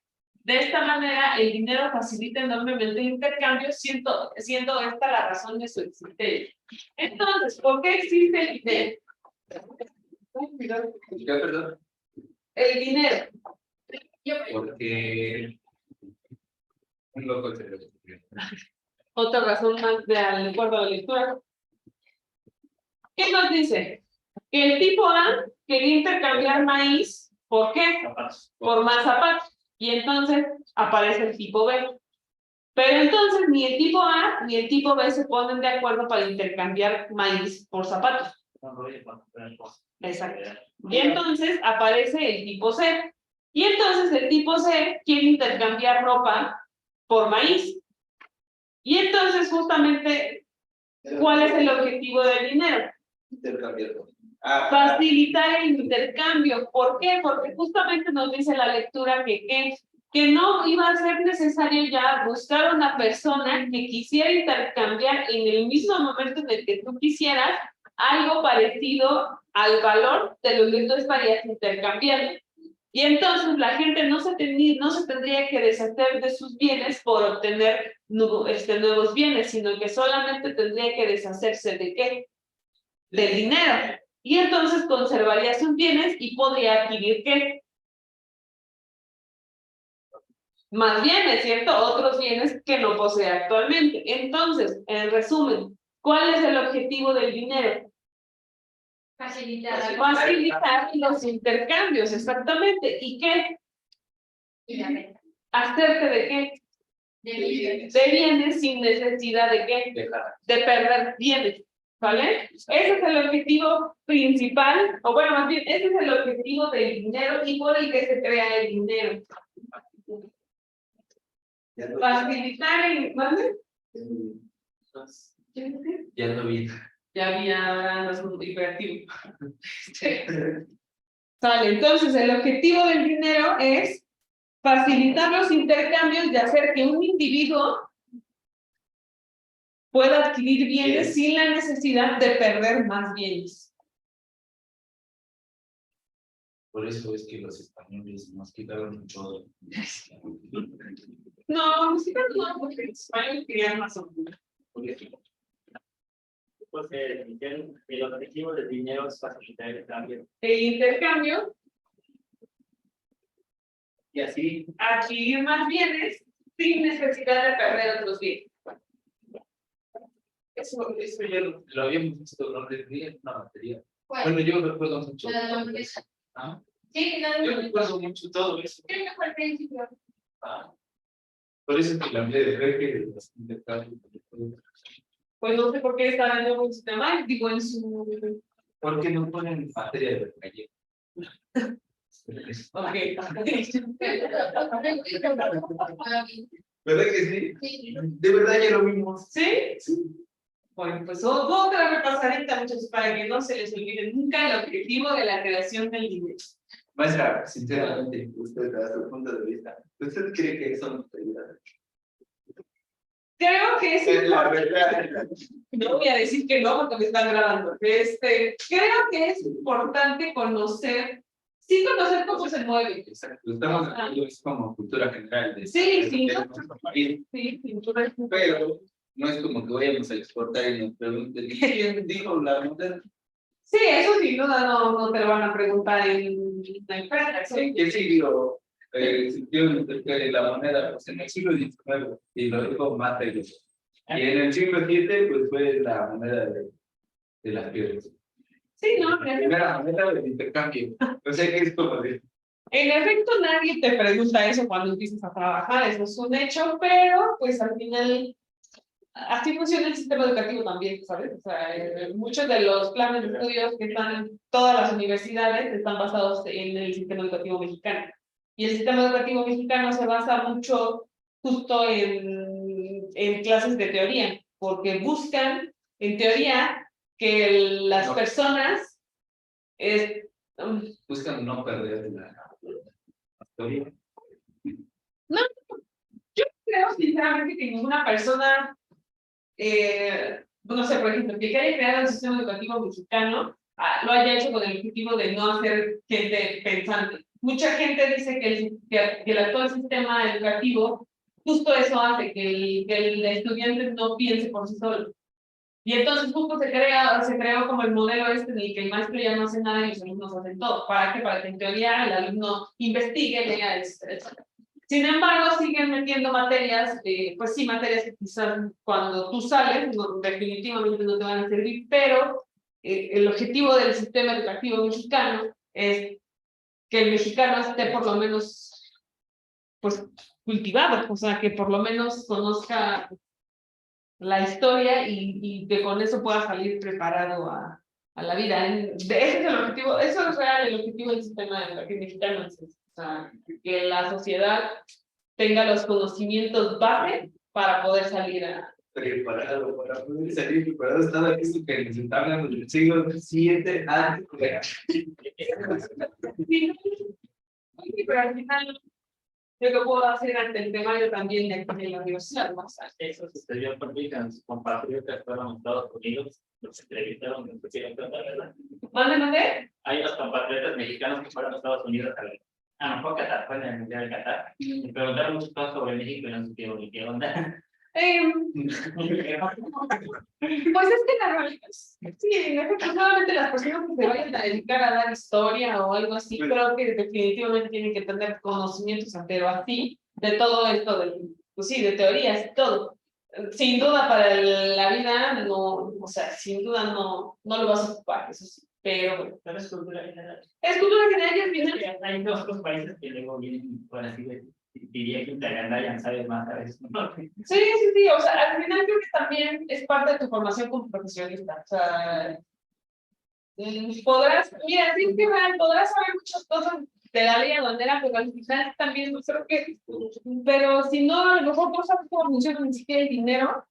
E: De esta manera, el dinero facilita enormemente el intercambio, siendo esta la razón de su existencia. Entonces, ¿por qué existe el dinero?
B: ¿Ya, perdón?
E: El dinero.
B: Porque un loco se lo descubrió.
E: Otra razón más de acuerdo a la lectura. ¿Qué nos dice? Que el tipo A quería intercambiar maíz, ¿por qué?
D: Zapatos.
E: Por más zapatos. Y entonces aparece el tipo B. Pero entonces ni el tipo A ni el tipo B se ponen de acuerdo para intercambiar maíz por zapatos. Exacto. Y entonces aparece el tipo C. Y entonces el tipo C quiere intercambiar ropa por maíz. Y entonces justamente, ¿cuál es el objetivo del dinero?
B: Intercambiar.
E: Facilitar el intercambio. ¿Por qué? Porque justamente nos dice la lectura que no iba a ser necesario ya buscar una persona que quisiera intercambiar en el mismo momento en el que tú quisieras algo parecido al valor de lo que tú estarías intercambiando. Y entonces la gente no se tendría que deshacer de sus bienes por obtener nuevos bienes, sino que solamente tendría que deshacerse ¿de qué? Del dinero. Y entonces conservaría sus bienes y podría adquirir ¿qué? Más bienes, ¿cierto? Otros bienes que no posee actualmente. Entonces, en resumen, ¿cuál es el objetivo del dinero? Facilitar los intercambios, exactamente. ¿Y qué? ¿Hacerte de qué? De bienes sin necesidad de qué? De perder bienes. ¿Vale? Ese es el objetivo principal, o bueno, más bien, ese es el objetivo del dinero y por el que se crea el dinero. Facilitar el... ¿Vale?
B: Ya lo vi.
E: Ya había un hiperactivo. Vale, entonces el objetivo del dinero es facilitar los intercambios y hacer que un individuo pueda adquirir bienes sin la necesidad de perder más bienes.
B: Por eso es que los españoles nos quitaron mucho.
E: No, mexicano no, porque en español querían más o menos.
D: Pues el objetivo del dinero es facilitar el cambio.
E: El intercambio,
B: Y así,
E: adquirir más bienes sin necesidad de perder otros bienes. Eso yo lo.
B: lo habíamos visto, no es una materia.
C: Bueno,
B: Bueno, yo recuerdo mucho.
C: la de hombres.
B: ¿Ah?
C: Sí, la
B: Yo
C: de
B: recuerdo mucho todo eso.
C: creo que fue al principio.
B: Ah. Por eso te cambié de jefe de los intercambios.
E: Pues no sé por qué está en un sistema, digo en su.
B: ¿Por qué no ponen materia de calle?
E: Ok.
B: ¿Verdad que sí?
C: Sí.
B: De verdad ya lo vimos.
E: ¿Sí?
B: Sí.
E: Bueno, pues otra repasadita, muchachos, para que no se les olvide nunca el objetivo de la creación del dinero.
B: Maestra, sinceramente, usted da su punto de vista. ¿Usted cree que eso nos ayuda?
E: Creo que es
B: La verdad.
E: no voy a decir que no porque me están grabando. Creo que es importante conocer, sí conocer cómo se mueve.
B: Exacto. Estamos hablando es como cultura general de,
E: Sí, sí,
B: de
E: ¿no?
B: nuestro país,
E: Sí, pintura es
B: pero no es como que vayamos a exportar y nos pregunten ¿quién dijo la moneda?
E: Sí, eso sin duda no te lo van a preguntar en la empresa. ¿Sí?
B: ¿Qué siglo existió la moneda? Pues en el siglo XIX y lo dijo Mateo. Y en el siglo VII pues fue la moneda de las piedras.
E: Sí, no,
B: La primera moneda del intercambio. O sea que es como de
E: en efecto, nadie te pregunta eso cuando empiezas a trabajar, eso es un hecho, pero pues al final así funciona el sistema educativo también, ¿sabes? O sea, muchos de los planes de estudios que están en todas las universidades están basados en el sistema educativo mexicano. Y el sistema educativo mexicano se basa mucho justo en clases de teoría, porque buscan, en teoría, que las
B: No.
E: personas
B: buscan no perder la historia.
E: creo sinceramente que ninguna persona, no sé, por ejemplo, que haya creado el sistema educativo mexicano, lo haya hecho con el objetivo de no hacer gente pensante. Mucha gente dice que el actual sistema educativo justo eso hace, que el estudiante no piense por sí solo. Y entonces justo se creó como el modelo este en el que el maestro ya no hace nada y los alumnos hacen todo. ¿Para qué? Para que en teoría el alumno investigue, lea, etc. Sin embargo, siguen metiendo materias, pues sí, materias que quizás cuando tú sales, definitivamente no te van a servir, pero el objetivo del sistema educativo mexicano es que el mexicano esté por lo menos, pues, cultivado, o sea, que por lo menos conozca la historia y que con eso pueda salir preparado a la vida. Ese es el objetivo, eso es real, el objetivo del sistema educativo mexicano, es, o sea, que la sociedad tenga los conocimientos base para poder salir a...
B: Preparado para poder salir preparado. Estaba aquí que nos está hablando del siglo VII antes de
E: Sí, pero al final yo lo puedo hacer ante el temario también de aquí en la universidad, ¿no? O sea,
D: Eso sucedió porque con sus compatriotas fueron a Estados Unidos, los entrevistaron en cuestión de la verdad.
E: mándeme.
D: Hay unos compatriotas mexicanos que fueron a Estados Unidos a mejor Qatar, fue en el Mundial de Qatar. Me preguntaron muchas cosas sobre México y no supieron ni qué onda.
E: Pues es que la realidad, sí, efectivamente las personas que se vayan a dedicar a dar historia o algo así, creo que definitivamente tienen que tener conocimientos, pero así, de todo esto, pues sí, de teorías y todo. Sin duda para la vida, no, o sea, sin duda no lo vas a ocupar, eso sí, pero bueno,
D: Pero es cultura general.
E: es cultura general y al final.
D: Hay otros países que luego vienen, por así diría que intergandallan, sabes más a veces. ¿No?
E: Sí, o sea, al final creo que también es parte de tu formación como profesionista, o sea, podrás, mira, sí que podrás saber muchas cosas de la ley aduanera, pero al final también creo que, pero si no, a lo mejor no sabes cómo funciona ni siquiera el dinero,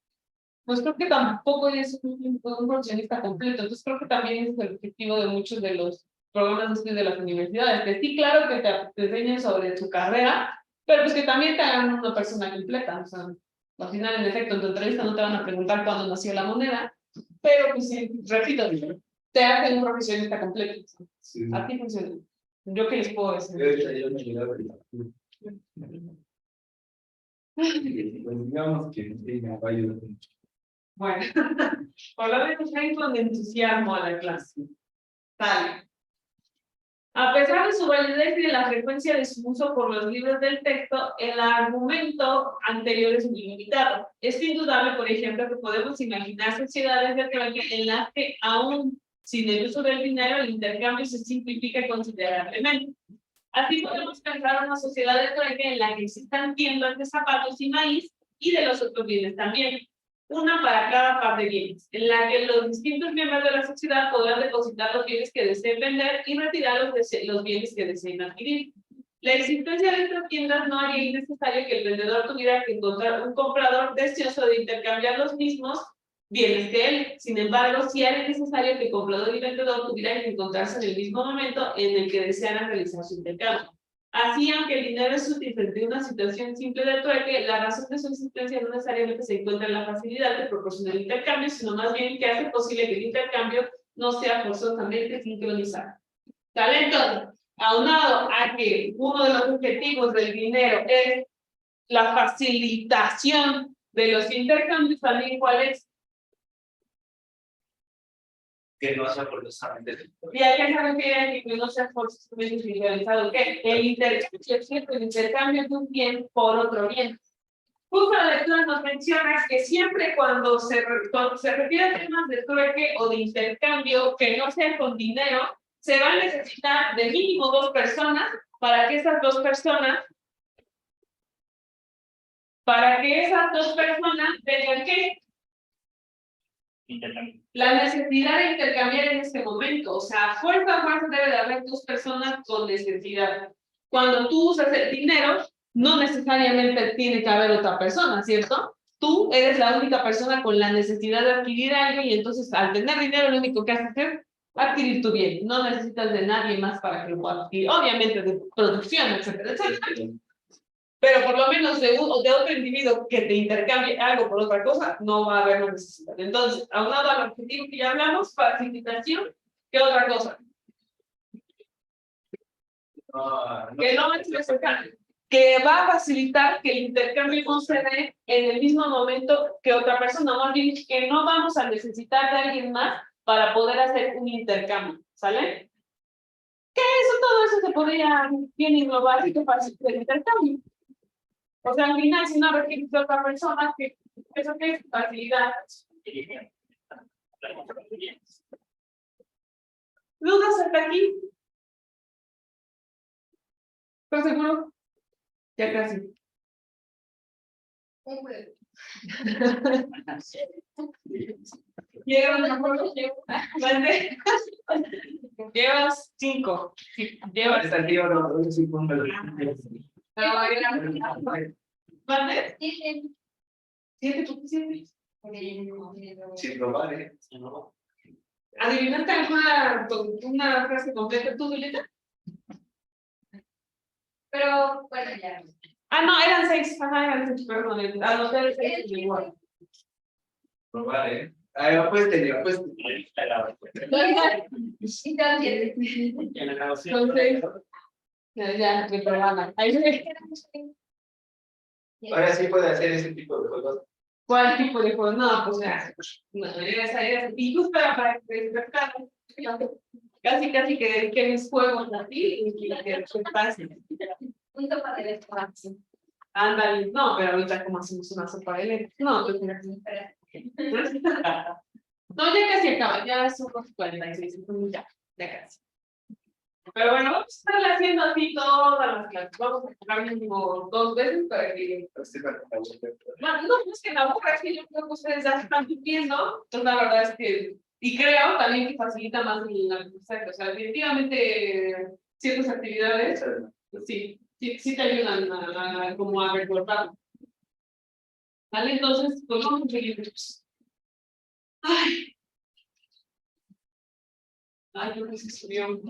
E: pues creo que tampoco eres un profesionista completo, entonces creo que también es el objetivo de muchos de los programas de estudio de las universidades, que sí, claro que te enseñen sobre su carrera, pero pues que también te hagan una persona completa, o sea, al final, en efecto, en tu entrevista no te van a preguntar cuándo nació la moneda, pero pues sí, repito, te hacen un profesionista completo.
B: Sí.
E: Así funciona. ¿Yo qué les puedo decir?
B: Yo me llegaba Pues digamos que sí, me va a ayudar mucho.
E: Bueno, por lo menos ven con entusiasmo a la clase. Tal. A pesar de su validez y de la frecuencia de su uso por los libros del texto, el argumento anterior es muy limitado. Es indudable, por ejemplo, que podemos imaginar sociedades de trueque en las que, aún sin el uso del dinero, el intercambio se simplifica considerablemente. Así podemos pensar una sociedad de trueque en la que existan tiendas de zapatos y maíz y de los otros bienes también, una para cada par de bienes, en la que los distintos miembros de la sociedad podrán depositar los bienes que deseen vender y retirar los bienes que deseen adquirir. La existencia de estas tiendas no haría innecesario que el vendedor tuviera que encontrar un comprador deseoso de intercambiar los mismos bienes que él. Sin embargo, sí haría necesario que el comprador y vendedor tuvieran que encontrarse en el mismo momento en el que desearan realizar su intercambio. Así, aunque el dinero es útil frente a una situación simple de trueque, la razón de su existencia no necesariamente se encuentra en la facilidad que proporciona el intercambio, sino más bien que hace posible que el intercambio no sea forzosamente sincronizado. ¿Sale? Entonces, aunado a que uno de los objetivos del dinero es la facilitación de los intercambios, también cuál es.
D: Que no sea forzosamente.
E: ¿Y a qué se refiere que no sea forzosamente sincronizado? ¿Qué? El intercambio de un bien por otro bien. Justo la lectura nos menciona que siempre cuando se refiere a temas de trueque o de intercambio que no sea con dinero, se va a necesitar de mínimo 2 personas para que esas 2 personas tengan que la necesidad de intercambiar en este momento, o sea, fuerza debe de haber 2 personas con necesidad. Cuando tú usas el dinero, no necesariamente tiene que haber otra persona, ¿cierto? Tú eres la única persona con la necesidad de adquirir algo y entonces al tener dinero lo único que haces es adquirir tu bien. No necesitas de nadie más para que lo puedas adquirir. Obviamente de producción, etcétera, etcétera. Pero por lo menos de otro individuo que te intercambie algo por otra cosa, no va a haber necesidad. Entonces, aunado al objetivo que ya hablamos, facilitación, ¿qué otra cosa? Que no es necesario. Que va a facilitar que el intercambio no se dé en el mismo momento que otra persona, más bien que no vamos a necesitar de alguien más para poder hacer un intercambio, ¿sale? Que eso, todo eso se podría bien englobar y que facilita el intercambio. O sea, al final, si no requieres de otra persona, que eso que es facilidad. ¿Dudas hasta aquí? ¿Estás seguro? Ya casi. Llevas 5. Sí, llevas. ¿Vale? 7, ¿por qué 7?
B: Sin robar, ¿eh?
E: ¿Adivinaste una frase completa tú, Violeta?
C: Pero, bueno, ya.
E: Ah, no, eran 6. Ajá, eran 6, perdón. Anoté el 6 igual.
B: Robar, ¿eh? Ay, apuéstale.
C: Y también.
E: Entonces, ya, reprobada.
B: Ahora sí puede hacer ese tipo de juegos.
E: ¿Cuál tipo de juego? No, pues ya. No, y justo para que te despertar. Casi que es juegos a ti y que pase.
C: Punto para el espacio.
E: Ándale, no, pero ahorita como hacemos una sopa de leche. No, pues mira. No, ya casi acaba, ya son los 46, entonces ya casi. Pero bueno, vamos a estar haciendo así todas las clases. Vamos a jugar mínimo 2 veces para que. Bueno, no es que la boca, es que yo creo que ustedes ya se están viviendo. Entonces, la verdad es que. Y creo también que facilita más el aprendizaje. O sea, definitivamente ciertas actividades, sí te ayudan a como a recordar. ¿Vale? Entonces, pues vamos a seguir. Ay, yo creo que se subió.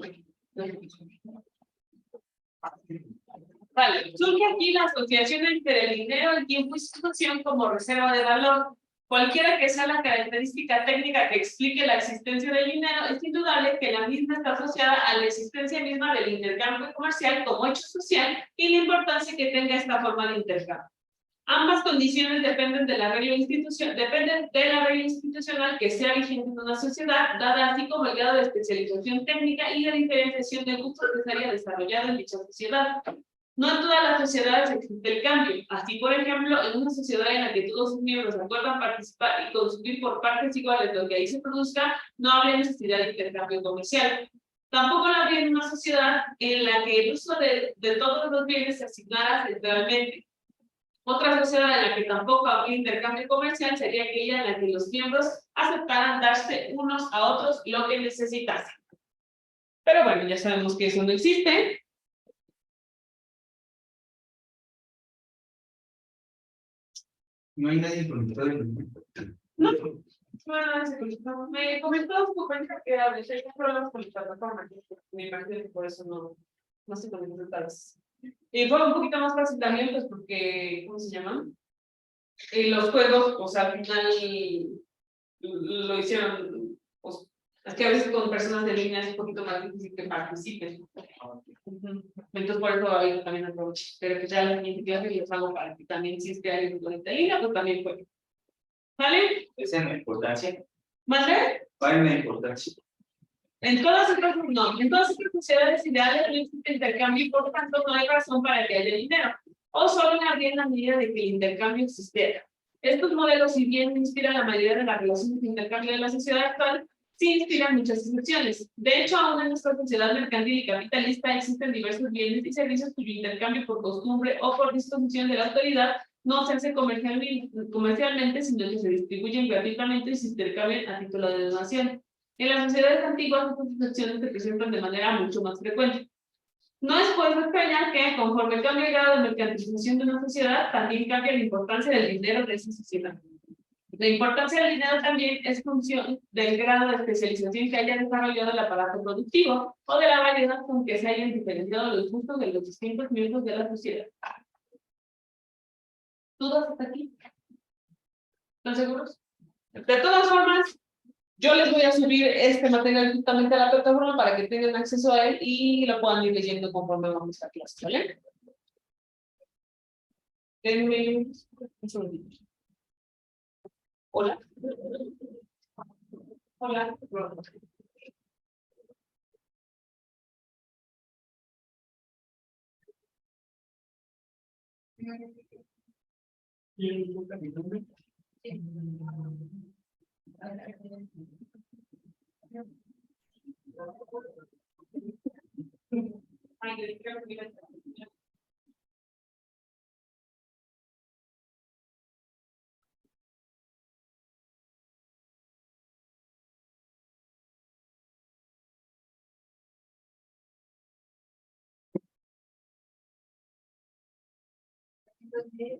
E: Vale, surge aquí la asociación entre el dinero, el tiempo y su función como reserva de valor. Cualquiera que sea la característica técnica que explique la existencia del dinero, es indudable que la misma está asociada a la existencia misma del intercambio comercial como hecho social y la importancia que tenga esta forma de intercambio. Ambas condiciones dependen de la regla institucional que sea vigente en una sociedad, dada así como el grado de especialización técnica y de diferenciación de gustos que se haya desarrollado en dicha sociedad. No en todas las sociedades existe el cambio. Así, por ejemplo, en una sociedad en la que todos sus miembros acuerdan participar y consumir por partes iguales lo que ahí se produzca, no habría necesidad de intercambio comercial. Tampoco lo habría en una sociedad en la que el uso de todos los bienes se asignara centralmente. Otra sociedad en la que tampoco habría intercambio comercial sería aquella en la que los miembros aceptaran darse unos a otros lo que necesitasen. Pero bueno, ya sabemos que eso no existe.
B: No hay nadie conectado en el grupo.
E: No. Me comentó su compañera que a veces hay problemas con la plataforma. Me parece que por eso no se conectó tal vez. Y fue un poquito más fácil también, pues porque, ¿cómo se llaman? Los juegos, o sea, al final lo hicieron, pues, es que a veces con personas de línea es un poquito más difícil que participen. Entonces, por eso ahí también aprovecho. Pero que ya la siguiente clase les hago para que también, si es que alguien con línea, pues también puede. ¿Vale?
B: Esa es la importancia.
E: ¿Más de?
B: ¿Cuál es la importancia?
E: En todas estas, no, en todas estas sociedades ideales no existe intercambio y por lo tanto no hay razón para que haya dinero. O solo habría en la medida de que el intercambio existiera. Estos modelos, si bien inspiran la mayoría de las relaciones de intercambio de la sociedad actual, sí inspiran muchas excepciones. De hecho, aún en nuestra sociedad mercantil y capitalista existen diversos bienes y servicios cuyo intercambio por costumbre o por disposición de la autoridad no se hace comercialmente, sino que se distribuyen gratuitamente y se intercambian a título de donación. En las sociedades antiguas, estas excepciones se presentan de manera mucho más frecuente. No es pues de extrañar que, conforme cambia el grado de mercantilización de una sociedad, también cambia la importancia del dinero de esa sociedad. La importancia del dinero también es función del grado de especialización que haya desarrollado el aparato productivo o de la variedad con que se hayan diferenciado los gustos de los distintos miembros de la sociedad. ¿Dudas hasta aquí? ¿Están seguros? De todas formas, yo les voy a subir este material justamente a la plataforma para que tengan acceso a él y lo puedan ir leyendo conforme vamos a clase, ¿vale? Denme un segundito. Hola. Hola. Sí.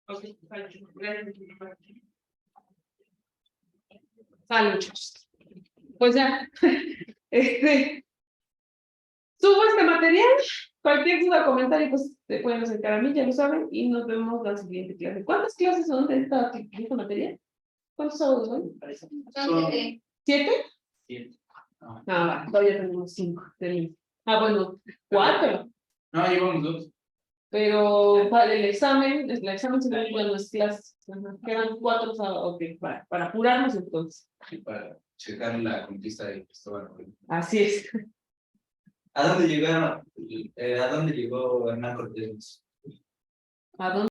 E: Okay. Muchachos. Pues ya, subo este material, cualquier duda o comentario, pues te pueden acercar a mí, ya lo saben, y nos vemos la siguiente clase. ¿Cuántas clases son de esta material? ¿Cuántos sábados son?
C: Son 7.
E: ¿7?
B: 7.
E: Va, todavía tenemos 5. Bueno, 4.
B: No, llevamos 2.
E: Pero para el examen se calculan las clases. Quedan 4 sábados. Ok, para apurarnos entonces.
B: Sí, para checar la conquista de Cristóbal.
E: Así es.
B: ¿A dónde llegaron? ¿A dónde llegó Hernán Cortés?
E: ¿A dónde?